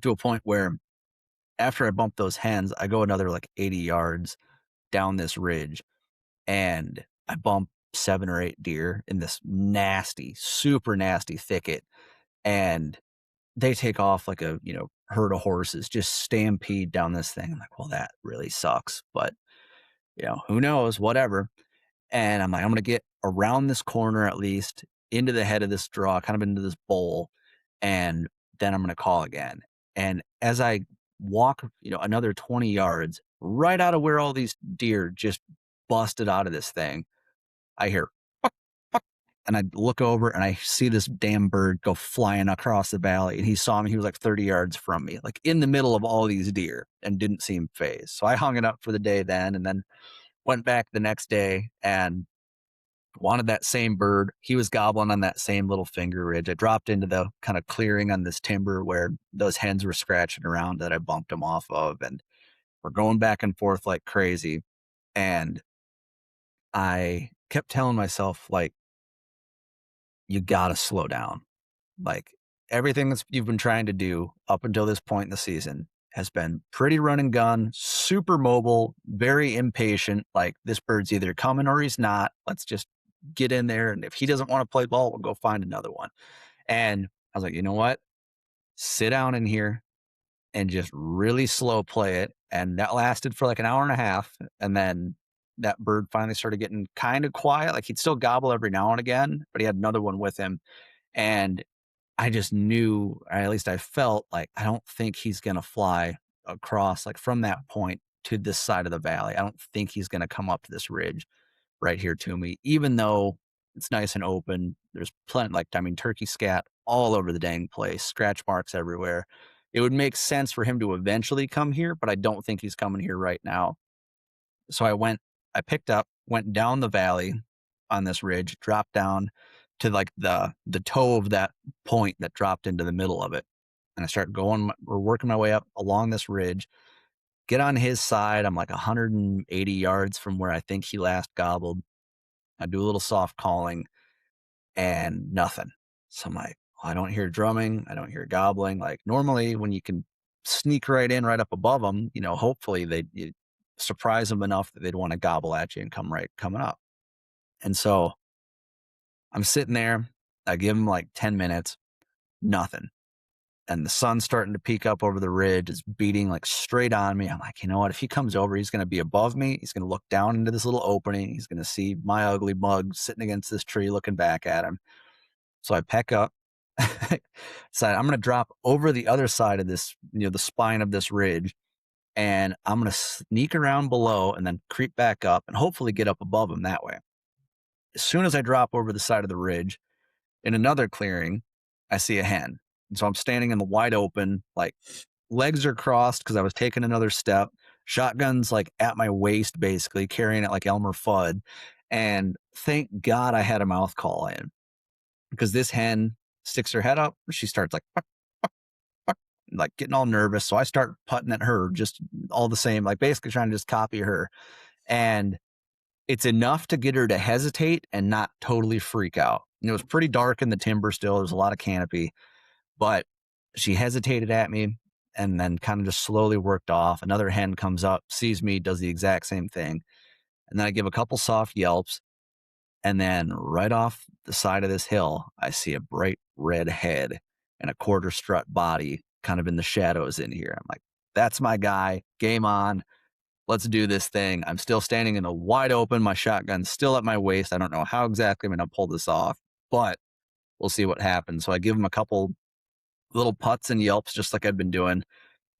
to a point where after I bump those hens, I go another like 80 yards down this ridge, and I bump 7 or 8 deer in this nasty, super nasty thicket. And they take off like a, herd of horses, just stampede down this thing. I'm like, well, that really sucks, but who knows, whatever. And I'm like, I'm going to get around this corner, at least into the head of this draw, kind of into this bowl. And then I'm going to call again. And as I walk, another 20 yards right out of where all these deer just busted out of this thing, I hear, "Buck, buck," and I look over and I see this damn bird go flying across the valley. And he saw me. He was like 30 yards from me, like in the middle of all these deer, and didn't seem phased. So I hung it up for the day then, and then went back the next day and wanted that same bird. He was gobbling on that same little finger ridge. I dropped into the kind of clearing on this timber where those hens were scratching around that I bumped him off of, and we're going back and forth like crazy. And I kept telling myself, like, you got to slow down. Like, everything that you've been trying to do up until this point in the season has been pretty run and gun, super mobile, very impatient. Like, this bird's either coming or he's not. Let's just get in there. And if he doesn't want to play ball, we'll go find another one. And I was like, you know what? Sit down in here and just really slow play it. And that lasted for like an hour and a half. And then that bird finally started getting kind of quiet. Like, he'd still gobble every now and again, but he had another one with him. And I just knew, or at least I felt like, I don't think he's going to fly across, like, from that point to this side of the valley. I don't think he's going to come up to this ridge right here to me, even though it's nice and open. There's plenty, like, I mean, turkey scat all over the dang place, scratch marks everywhere. It would make sense for him to eventually come here, but I don't think he's coming here right now. So I picked up, went down the valley on this ridge, dropped down to like the toe of that point that dropped into the middle of it. And I start going, or working my way up along this ridge, get on his side. I'm like 180 yards from where I think he last gobbled. I do a little soft calling and nothing. So I'm like, well, I don't hear drumming. I don't hear gobbling. Like, normally when you can sneak right in right up above them, hopefully you surprise them enough that they'd want to gobble at you and coming up. And so I'm sitting there. I give him like 10 minutes, nothing. And the sun's starting to peek up over the ridge. It's beating like straight on me. I'm like, you know what? If he comes over, he's going to be above me. He's going to look down into this little opening. He's going to see my ugly mug sitting against this tree looking back at him. So I peck up. So I'm going to drop over the other side of this, the spine of this ridge. And I'm going to sneak around below and then creep back up and hopefully get up above him that way. As soon as I drop over the side of the ridge, in another clearing, I see a hen. And so I'm standing in the wide open, like, legs are crossed because I was taking another step. Shotgun's like at my waist, basically, carrying it like Elmer Fudd. And thank God I had a mouth call in, because this hen sticks her head up. She starts like, buck, buck, buck, like getting all nervous. So I start putting at her just all the same, like basically trying to just copy her. And it's enough to get her to hesitate and not totally freak out. It was pretty dark in the timber still. There's a lot of canopy, but she hesitated at me and then kind of just slowly worked off. Another hen comes up, sees me, does the exact same thing. And then I give a couple soft yelps. And then right off the side of this hill, I see a bright red head and a quarter strut body kind of in the shadows in here. I'm like, that's my guy. Game on. Let's do this thing. I'm still standing in the wide open. My shotgun's still at my waist. I don't know how exactly I'm going to pull this off, but we'll see what happens. So I give him a couple little putts and yelps, just like I'd been doing. And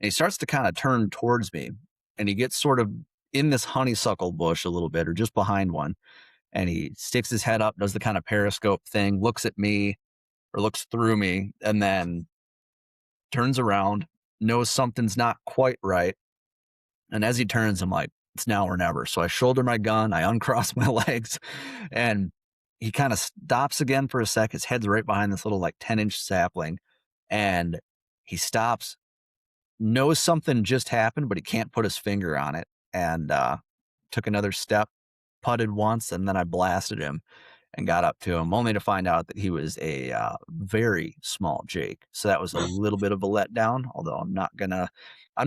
he starts to kind of turn towards me, and he gets sort of in this honeysuckle bush a little bit, or just behind one. And he sticks his head up, does the kind of periscope thing, looks at me or looks through me, and then turns around, knows something's not quite right. And as he turns, I'm like, it's now or never. So I shoulder my gun, I uncross my legs, and he kind of stops again for a sec. His head's right behind this little like 10-inch sapling. And he stops, knows something just happened, but he can't put his finger on it. And took another step, putted once, and then I blasted him and got up to him, only to find out that he was a very small Jake. So that was a little bit of a letdown, although I'm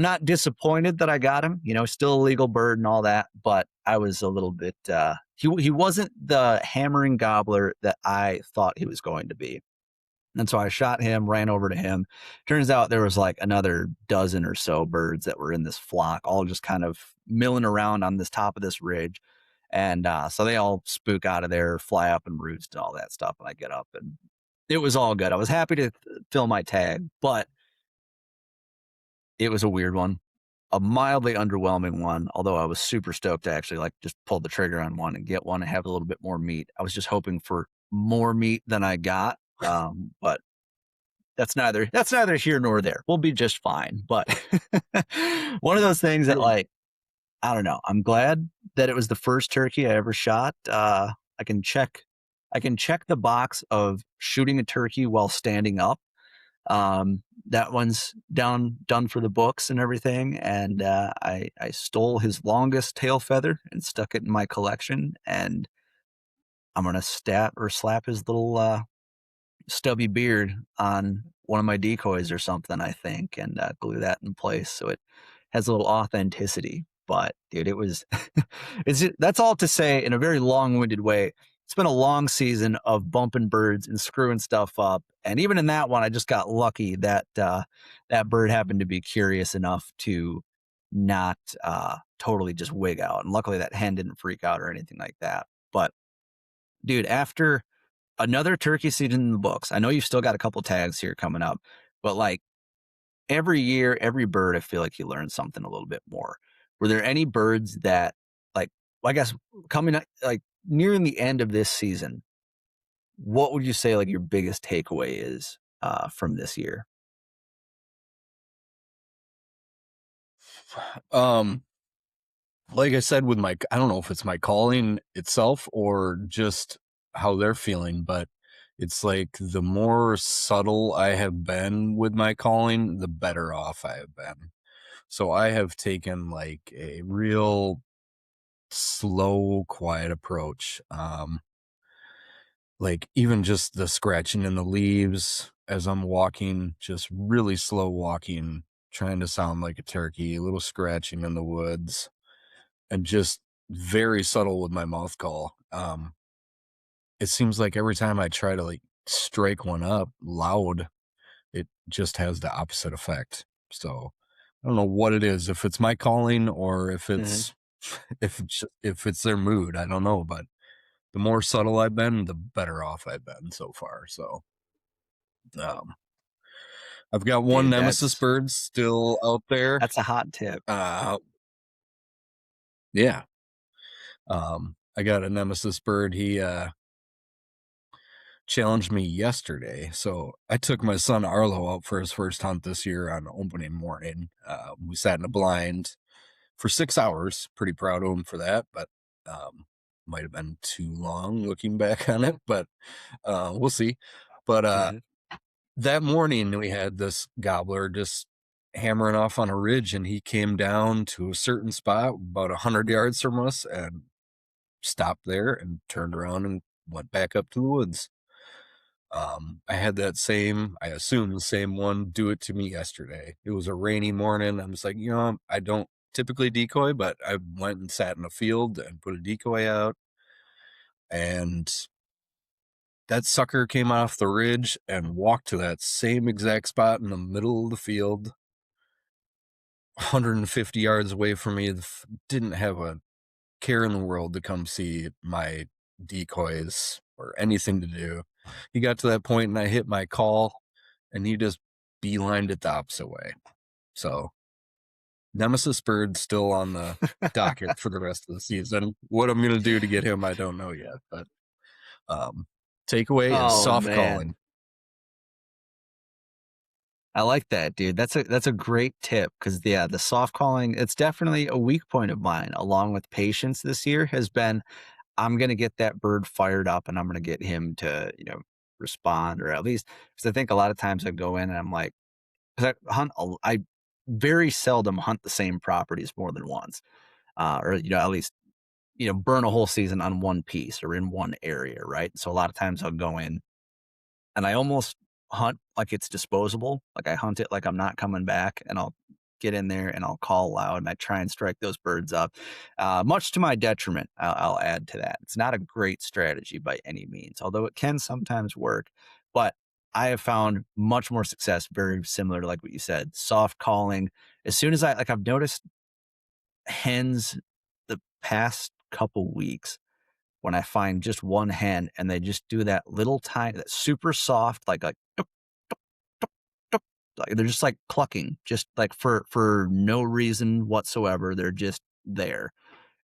not disappointed that I got him, still a legal bird and all that, but I was a little bit, he wasn't the hammering gobbler that I thought he was going to be. And so I shot him, ran over to him. Turns out there was like another dozen or so birds that were in this flock, all just kind of milling around on this top of this ridge. And so they all spook out of there, fly up and roost and all that stuff. And I get up, and it was all good. I was happy to fill my tag, but it was a weird one, a mildly underwhelming one. Although I was super stoked to actually like just pull the trigger on one and get one and have a little bit more meat. I was just hoping for more meat than I got. But that's neither here nor there. We'll be just fine. But one of those things that, like, I don't know. I'm glad that it was the first turkey I ever shot I can check the box of shooting a turkey while standing up. That one's done for the books and everything. And I stole his longest tail feather and stuck it in my collection. And I'm gonna slap his little stubby beard on one of my decoys or something, I think, and glue that in place so it has a little authenticity. But dude, it was that's all to say in a very long-winded way. It's been a long season of bumping birds and screwing stuff up. And even in that one, I just got lucky that that bird happened to be curious enough to not totally just wig out. And luckily that hen didn't freak out or anything like that. But dude, after another turkey season in the books. I know you've still got a couple tags here coming up, but like every year, every bird, I feel like you learn something a little bit more. Were there any birds that, like, well, I guess coming like nearing the end of this season, what would you say like your biggest takeaway is from this year? Um, like I said, with I don't know if it's my calling itself or just how they're feeling, but it's like the more subtle I have been with my calling, the better off I have been. So I have taken like a real slow, quiet approach. Like even just the scratching in the leaves as I'm walking, just really slow walking, trying to sound like a turkey, a little scratching in the woods, and just very subtle with my mouth call. It seems like every time I try to like strike one up loud, it just has the opposite effect. So I don't know what it is, if it's my calling or if Mhm. it's if it's their mood. I don't know, but the more subtle I've been, the better off I've been so far. So um, I've got one Dude, nemesis bird still out there. that's a hot tip. Uh, yeah. I got a nemesis bird. He challenged me yesterday. So I took my son Arlo out for his first hunt this year on opening morning. We sat in a blind for 6 hours. Pretty proud of him for that, but might have been too long looking back on it, but we'll see. But Mhm. that morning we had this gobbler just hammering off on a ridge, and he came down to a certain spot about 100 yards from us and stopped there and turned around and went back up to the woods. I had that same, I assume the same one do it to me yesterday. It was a rainy morning. I was like, I don't typically decoy, but I went and sat in a field and put a decoy out, and that sucker came off the ridge and walked to that same exact spot in the middle of the field, 150 yards away from me. Didn't have a care in the world to come see my decoys or anything to do. He got to that point and I hit my call and he just beelined it the opposite way. So nemesis bird still on the docket for the rest of the season. What I'm going to do to get him, I don't know yet, but takeaway is Oh soft calling. man. I like that, dude. That's a great tip because yeah, the soft calling, it's definitely a weak point of mine, along with patience this year, has been I'm gonna get that bird fired up and I'm gonna get him to, respond or at least because I think a lot of times I go in and I'm like, 'cause I very seldom hunt the same properties more than once. Or at least, burn a whole season on one piece or in one area, right? So a lot of times I'll go in and I almost hunt like it's disposable. Like I hunt it like I'm not coming back, and I'll get in there and I'll call loud and I try and strike those birds up. Much to my detriment, I'll add to that. It's not a great strategy by any means, although it can sometimes work. But I have found much more success, very similar to like what you said, soft calling. As soon as I've noticed hens the past couple weeks when I find just one hen and they just do that little tiny, that super soft, like tuk, tuk, tuk, tuk, like they're just like clucking, just like for no reason whatsoever. They're just there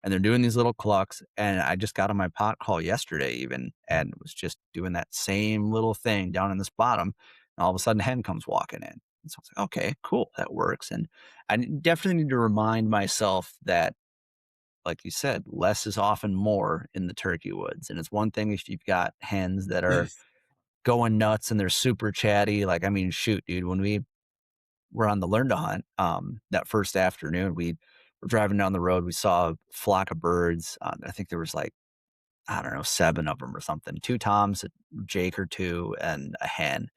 and they're doing these little clucks. And I just got on my pot call yesterday even and was just doing that same little thing down in this bottom. And all of a sudden, a hen comes walking in. And so it's like, okay, cool, that works. And I definitely need to remind myself that like you said, less is often more in the turkey woods. And it's one thing if you've got hens that are going nuts and they're super chatty. Like, I mean, shoot, dude, when we were on the learn to hunt, that first afternoon, we were driving down the road. We saw a flock of birds. I think there was like, I don't know, 7 of them or something. 2 toms, a Jake or 2, and a hen,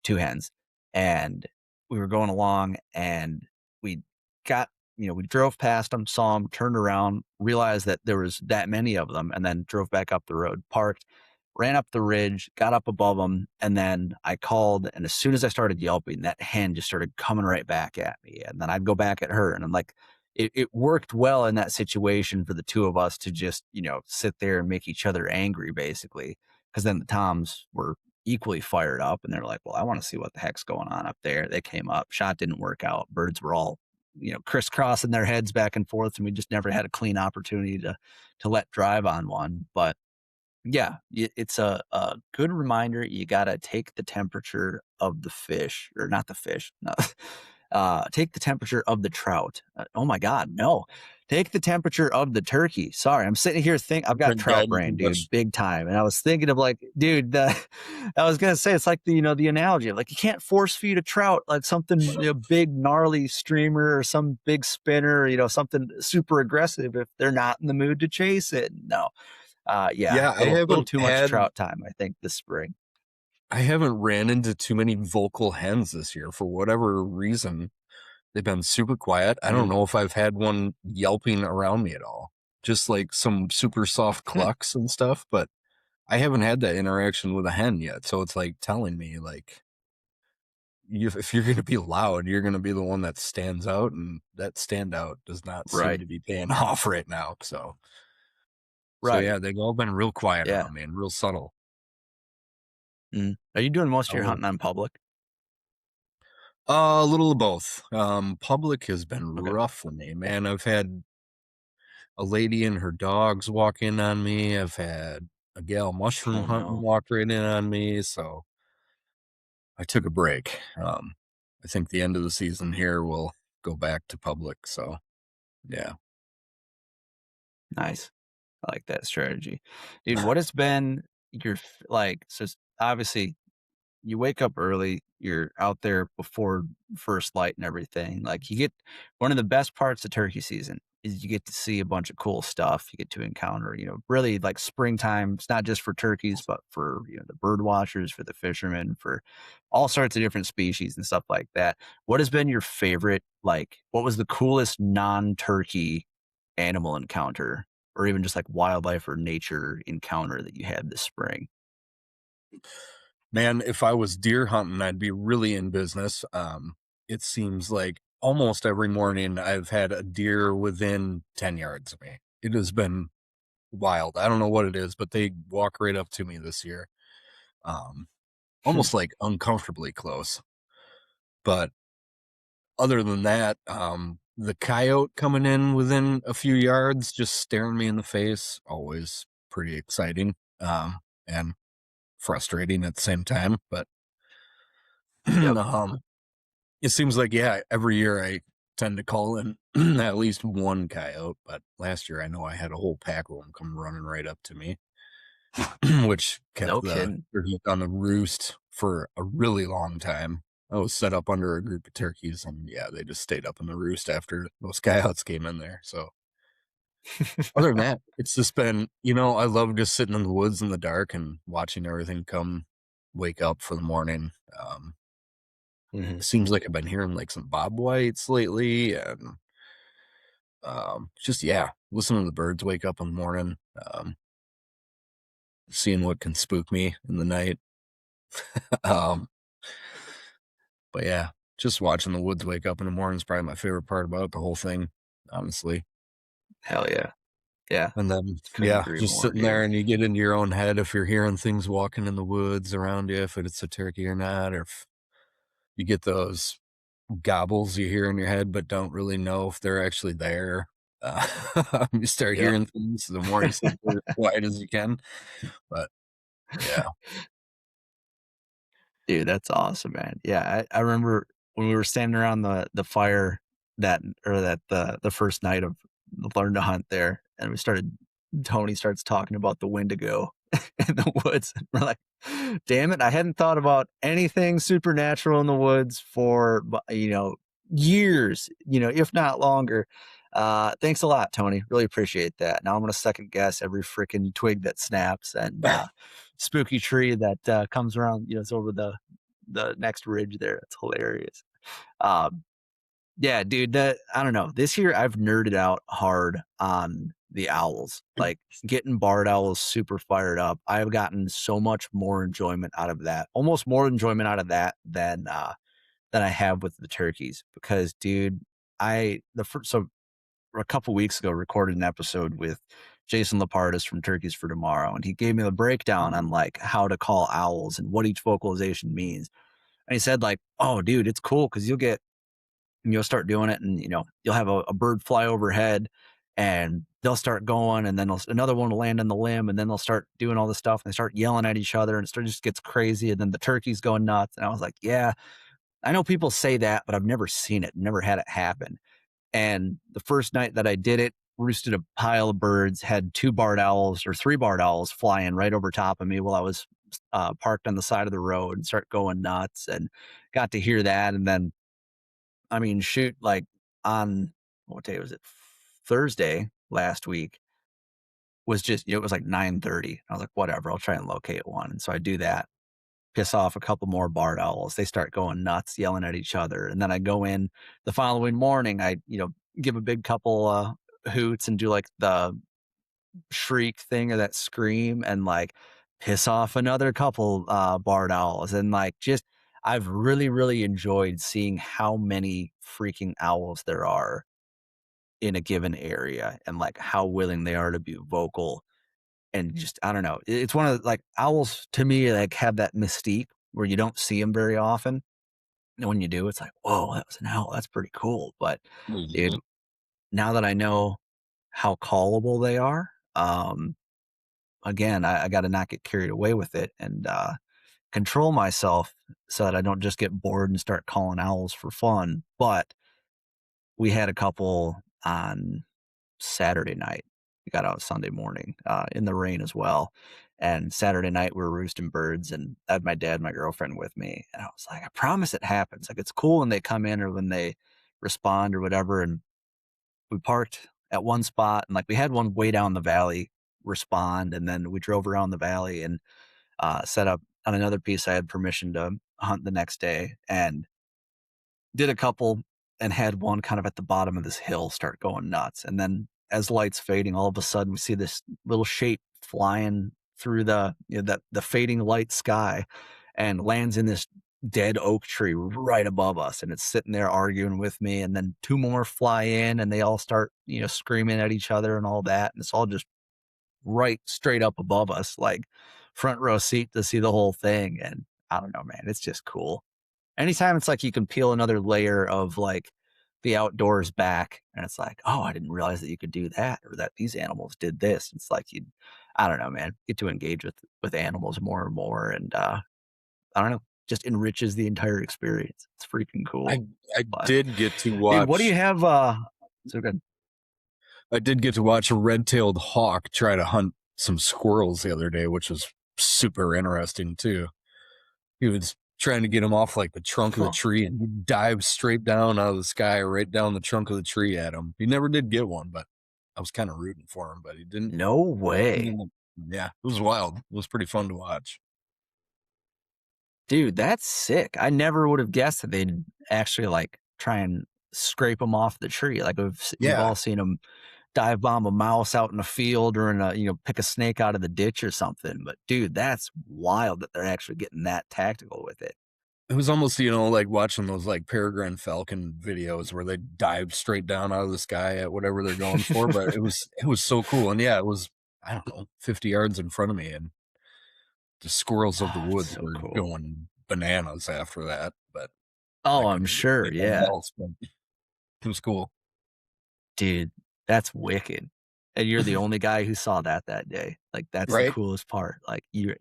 2 hens. And we were going along and we got, we drove past them, saw them, turned around, realized that there was that many of them, and then drove back up the road, parked, ran up the ridge, got up above them, and then I called. And as soon as I started yelping, that hen just started coming right back at me. And then I'd go back at her. And I'm like, it worked well in that situation for the two of us to just, sit there and make each other angry, basically. Because then the toms were equally fired up and they're like, well, I want to see what the heck's going on up there. They came up, shot didn't work out. Birds were all, crisscrossing their heads back and forth. And we just never had a clean opportunity to let drive on one. But yeah, it's a good reminder. You got to take the temperature of the fish, or not the fish. No, take the temperature of the trout. Oh my God, no. Take the temperature of the turkey. Sorry, I'm sitting here I've got Been trout guiding brain, too dude, much. big time. And I was thinking of like, dude, I was gonna say it's like the analogy of like you can't force feed a trout like something big, gnarly streamer or some big spinner, something super aggressive if they're not in the mood to chase it. No, yeah, Yeah, little too much trout time, I think, this spring. I haven't ran into too many vocal hens this year for whatever reason. They've been super quiet. I don't Mm. know if I've had one yelping around me at all. Just like some super soft Hmm. clucks and stuff, but I haven't had that interaction with a hen yet. So it's like telling me like if you're going to be loud, you're going to be the one that stands out, and that standout does not seem Right, to be paying off right now. So right, yeah, they've all been real quiet yeah. around me and real subtle. Mm. Are you doing most of your Oh, hunting on public? a little of both. Public has been Okay. rough for me, man. I've had a lady and her dogs walk in on me. I've had a gal mushroom Oh hunting no. walk right in on me. So I took a break. I think the end of the season here will go back to public. So yeah. Nice. I like that strategy. Dude, what has been like, so obviously you wake up early, you're out there before first light and everything. Like you get one of the best parts of turkey season is you get to see a bunch of cool stuff. You get to encounter, really like springtime. It's not just for turkeys, but for the bird watchers, for the fishermen, for all sorts of different species and stuff like that. What has been your favorite? Like, what was the coolest non-turkey animal encounter, or even just like wildlife or nature encounter that you had this spring? Man, if I was deer hunting, I'd be really in business. It seems like almost every morning I've had a deer within 10 yards of me. It has been wild. I don't know what it is, but they walk right up to me this year. Um, Almost like uncomfortably close. But other than that, the coyote coming in within a few yards, just staring me in the face, always pretty exciting. And frustrating at the same time. But Yep. it seems like, yeah, every year I tend to call in at least one coyote. But last year I know I had a whole pack of them come running right up to me, which kept No the kidding. turkeys on the roost for a really long time. I was set up under a group of turkeys, and yeah, they just stayed up in the roost after those coyotes came in there. So other than that, it's just been, I love just sitting in the woods in the dark and watching everything come wake up for the morning. Mhm. It seems like I've been hearing like some bob whites lately, and just yeah, listening to the birds wake up in the morning, seeing what can spook me in the night. um, but yeah, just watching the woods wake up in the morning is probably my favorite part about the whole thing, honestly. Hell yeah. Yeah. And then, Couldn't yeah, agree just more, sitting there dude. and you get into your own head if you're hearing things walking in the woods around you, if it's a turkey or not, or if you get those gobbles you hear in your head, but don't really know if they're actually there. You start Yep. hearing things, the more you sit there as quiet as you can. But yeah, Dude, that's awesome, man. Yeah, I remember when we were standing around the fire that or that the first night of learn to hunt there, and Tony starts talking about the Wendigo in the woods. And we're like, damn it, I hadn't thought about anything supernatural in the woods for, years, if not longer. Thanks a lot, Tony. Really appreciate that. Now I'm going to second guess every freaking twig that snaps and spooky tree that comes around, it's over the next ridge there. It's hilarious. Um, yeah, dude, I don't know. This year I've nerded out hard on the owls. Like getting barred owls super fired up. I've gotten so much more enjoyment out of that. Almost more enjoyment out of that than I have with the turkeys because dude, so a couple weeks ago recorded an episode with Jason Lapardis from Turkeys for Tomorrow, and he gave me the breakdown on like how to call owls and what each vocalization means. And he said like, "Oh, dude, it's cool because you'll start doing it, and you'll have a bird fly overhead, and they'll start going, and then another one will land on the limb, and then they'll start doing all this stuff, and they start yelling at each other, and just gets crazy, and then the turkey's going nuts." And I was like, "Yeah, I know people say that, but I've never seen it, never had it happen." And the first night that I did it, roosted a pile of birds, had 3 barred owls flying right over top of me while I was parked on the side of the road and start going nuts, and got to hear that. And then, I mean, shoot, like on what day was it? Thursday last week was just, it was like 9:30. I was like, whatever, I'll try and locate one. And so I do that, piss off a couple more barred owls. They start going nuts, yelling at each other. And then I go in the following morning, I, give a big couple hoots and do like the shriek thing or that scream and like piss off another couple barred owls. And like just I've really, really enjoyed seeing how many freaking owls there are in a given area and like how willing they are to be vocal. And just, I don't know. It's one of like owls to me, like have that mystique where you don't see them very often. And when you do, it's like, whoa, that was an owl. That's pretty cool. But dude, Mhm. now that I know how callable they are, again, I got to not get carried away with it and control myself so that I don't just get bored and start calling owls for fun. But we had a couple on Saturday night. We got out Sunday morning in the rain as well. And Saturday night we were roosting birds, and I had my dad and my girlfriend with me. And I was like, I promise it happens. Like it's cool when they come in or when they respond or whatever. And we parked at one spot, and like we had one way down the valley respond, and then we drove around the valley and set up on another piece. I had permission to hunt the next day and did a couple, and had one kind of at the bottom of this hill start going nuts. And then as lights fading, all of a sudden we see this little shape flying through the fading light sky and lands in this dead oak tree right above us. And it's sitting there arguing with me. And then 2 more fly in, and they all start, screaming at each other and all that. And it's all just right straight up above us, like front row seat to see the whole thing. And I don't know, man, it's just cool. Anytime it's like you can peel another layer of like the outdoors back, and it's like, oh, I didn't realize that you could do that, or that these animals did this. It's like I don't know, man, get to engage with animals more and more, and I don't know, just enriches the entire experience. It's freaking I cool. I But did get to dude, what do you watch have? So good. I did get to watch a red-tailed hawk try to hunt some squirrels the other day, which was super interesting too. He was trying to get him off like the trunk of the tree, and he dived straight down out of the sky, right down the trunk of the tree at him. He never did get one, but I was kind of rooting for him, but he didn't. No way. Yeah, it was wild. It was pretty fun to watch. Dude, that's sick. I never would have guessed that they'd actually like try and scrape them off the tree. Like we've Yeah, all seen them dive bomb a mouse out in a field or in pick a snake out of the ditch or something. But dude, that's wild that they're actually getting that tactical with it. it was almost, like watching those like peregrine falcon videos where they dive straight down out of the sky at whatever they're going for. But it was so cool. And yeah, it was, I don't know, 50 yards in front of me, and the squirrels of the Oh, it's woods so were cool. going bananas after that. But I Oh, I'm couldn't do sure. anything Yeah. else. But it was cool. Dude, that's wicked. And you're the only guy who saw that day. Like that's the Right? coolest part. Like you're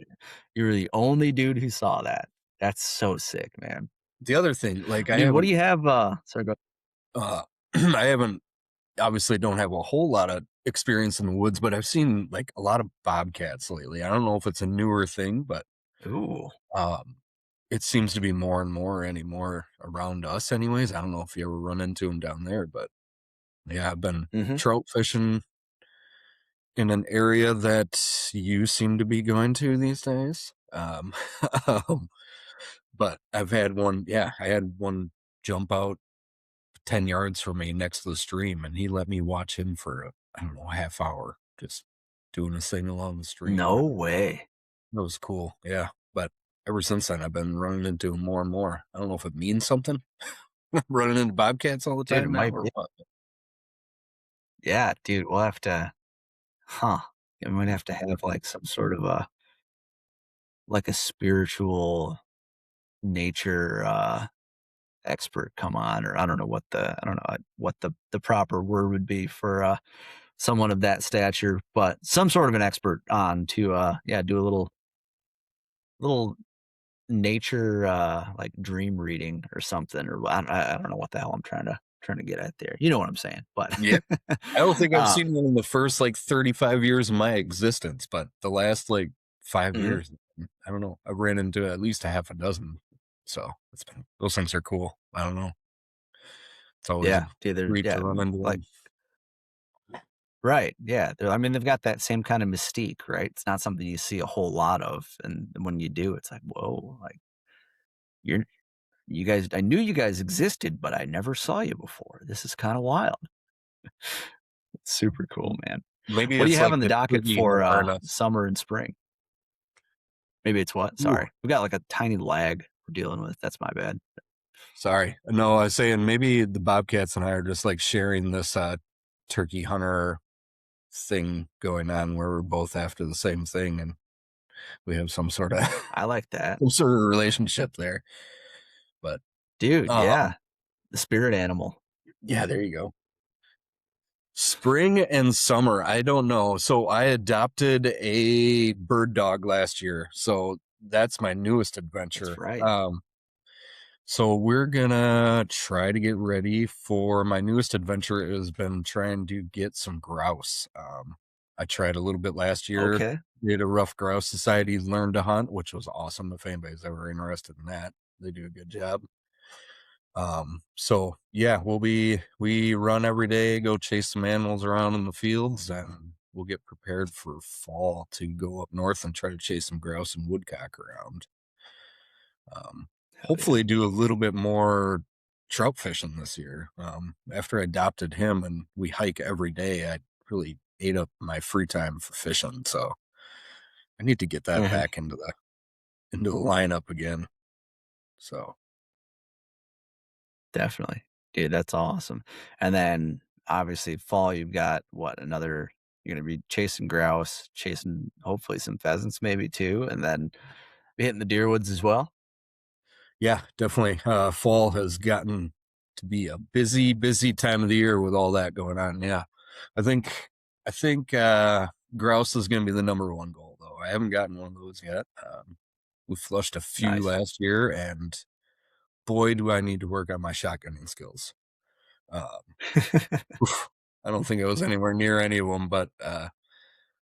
the only dude who saw that. That's so sick, man. The other thing, like I Dude, what do haven't you have? Sorry, go. I haven't obviously don't have a whole lot of experience in the woods, but I've seen like a lot of bobcats lately. I don't know if it's a newer thing, but Ooh. um, it seems to be more and more anymore around us anyways. I don't know if you ever run into them down there, but yeah, I've been Mm-hmm. trout fishing in an area that you seem to be going to these days. Um, but I've had one, yeah, I had one jump out 10 yards from me next to the stream, and he let me watch him for, I don't know, a half hour, just doing his thing along the stream. No And way. it was cool. Yeah. But ever since then, I've been running into him more and more. I don't know if it means something, running into bobcats all the Dude, it time now might or be. what. Yeah, dude, we'll have to, huh. We might have to have like some sort of like a spiritual nature expert come on, or I don't know what the proper word would be for someone of that stature, but some sort of an expert on to yeah, do a little nature like dream reading or something, or I don't know what the hell I'm trying to get at there. You know what I'm saying? But Yeah. I don't think I've um, seen one in the first like 35 years of my existence, but the last like 5 years, I don't know. I ran into at least a half a dozen. So those things are cool. I don't know. It's always a yeah, dude, treat to yeah, run into like them. right, yeah. I mean, they've got that same kind of mystique, right? It's not something you see a whole lot of, and when you do, it's like, whoa, like you're you guys. I knew you guys existed, but I never saw you before. This is kind of wild. It's super cool, man. Maybe What do you it's have like on the the docket turkey for harness. summer and spring? Maybe it's what? Ooh, Sorry, we got like a tiny lag we're dealing with. That's my bad. sorry. No, I was saying maybe the Bobcats and I are just like sharing this turkey hunter thing going on where we're both after the same thing and we have some sort of I like that, some sort of relationship there. But dude. um Yeah, the spirit animal. yeah, there you go. Spring and summer, I don't know. So I adopted a bird dog last year. So that's my newest That's adventure. right. So we're gonna try to get ready for my newest adventure has been trying to get some grouse. I tried a little bit last year, Okay. did a rough grouse society learn to hunt, which was awesome. If anybody's ever interested in that, they do a good job. So yeah, we run every day, go chase some animals around in the fields, and we'll get prepared for fall to go up north and try to chase some grouse and woodcock around. Um, Hell yeah. Hopefully do a little bit more trout fishing this year. After I adopted him and we hike every day, I really ate up my free time for fishing. So I need to get that Mhm. back into the lineup again. So Definitely, dude. That's awesome. And then obviously fall, you've got what another. You're gonna be chasing grouse, chasing hopefully some pheasants maybe too, and then hitting the deer woods as well. yeah, definitely. Fall has gotten to be a busy, busy time of the year with all that going on. Yeah. I think grouse is gonna be the number one goal though. I haven't gotten one of those yet. We flushed a few Nice. last year and boy, do I need to work on my shotgunning skills. Um, oof, I don't think I was anywhere near any of them, but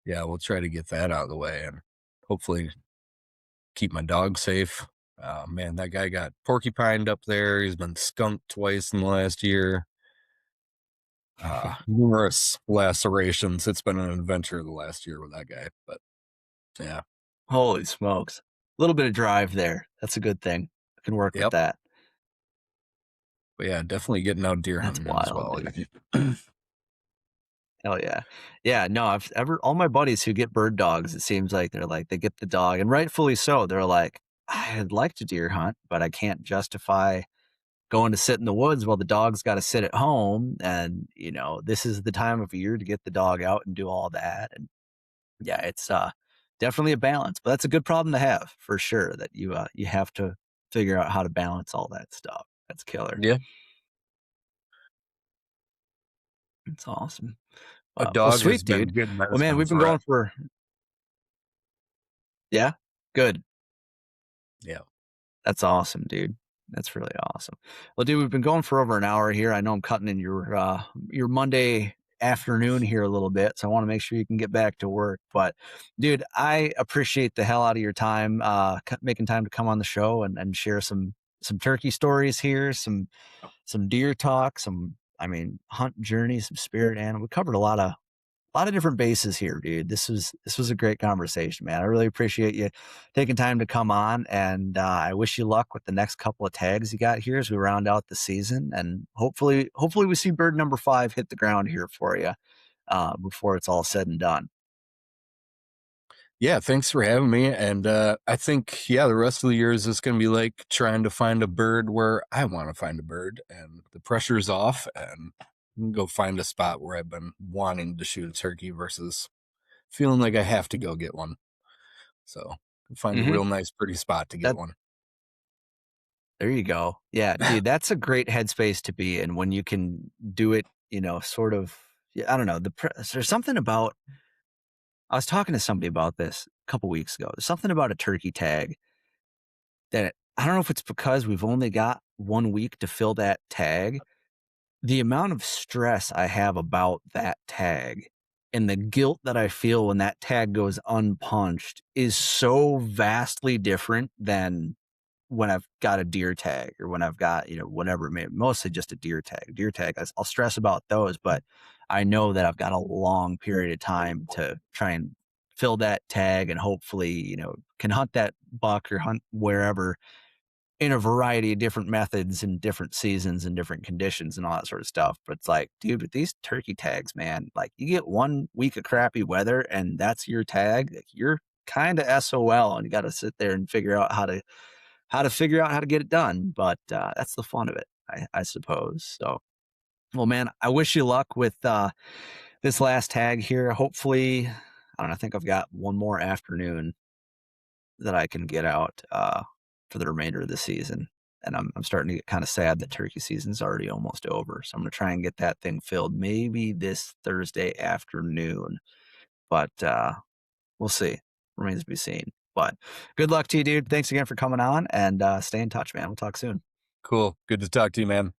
yeah, we'll try to get that out of the way and hopefully keep my dog safe. Man, that guy got porcupined up there. He's been skunked twice in the last year. Numerous lacerations. It's been an adventure the last year with that guy, but yeah, Holy smokes. A little bit of drive there. That's a good thing. I can work with yep. that. But yeah, definitely getting out deer That's hunting as wild, well. dude. Hell yeah. Yeah, no, I've ever all my buddies who get bird dogs, it seems like they're like they get the dog, and rightfully so. They're like, I'd like to deer hunt, but I can't justify going to sit in the woods while the dog's got to sit at home. And, this is the time of year to get the dog out and do all that. And yeah, it's definitely a balance, but that's a good problem to have for sure that you have to figure out how to balance all that stuff. That's killer. Yeah, It's awesome. a Well, dog has sweet, been dude. good Well, man, medicine we've been for going us. for, yeah, good. Yeah. That's awesome, dude. That's really awesome. Well, dude, we've been going for over an hour here. I know I'm cutting in your Monday afternoon here a little bit, so I want to make sure you can get back to work. But, dude, I appreciate the hell out of your time, making time to come on the show and share some turkey stories here, some deer talk, I mean, hunt journey, some spirit animal. We covered a lot of different bases here, dude. This was a great conversation, man. I really appreciate you taking time to come on, and I wish you luck with the next couple of tags you got here as we round out the season, and hopefully we see bird number 5 hit the ground here for you before it's all said and done. Yeah, thanks for having me. And I think, yeah, the rest of the year is just going to be like trying to find a bird where I want to find a bird, and the pressure's off, and go find a spot where I've been wanting to shoot a turkey versus feeling like I have to go get one. So find a Mm-hmm. real nice, pretty spot to get That one. There you go. Yeah, dude, that's a great headspace to be in when you can do it. Sort of. Yeah, I don't know. There's something about. I was talking to somebody about this a couple weeks ago. There's something about a turkey tag that I don't know if it's because we've only got 1 week to fill that tag. The amount of stress I have about that tag and the guilt that I feel when that tag goes unpunched is so vastly different than when I've got a deer tag or when I've got, whatever, mostly just a deer tag. Deer tag, I'll stress about those, but I know that I've got a long period of time to try and fill that tag and hopefully, can hunt that buck or hunt wherever in a variety of different methods and different seasons and different conditions and all that sort of stuff. But it's like, dude, with these turkey tags, man, like you get 1 week of crappy weather and that's your tag, like, you're kind of SOL and you got to sit there and figure out how to figure out how to get it done. But that's the fun of it, I suppose. So, well, man, I wish you luck with this last tag here. Hopefully, I don't know. I think I've got one more afternoon that I can get out for the remainder of the season. And I'm starting to get kind of sad that turkey season's already almost over. So I'm going to try and get that thing filled maybe this Thursday afternoon. But we'll see. Remains to be seen. But good luck to you, dude. Thanks again for coming on and stay in touch, man. We'll talk soon. Cool. Good to talk to you, man.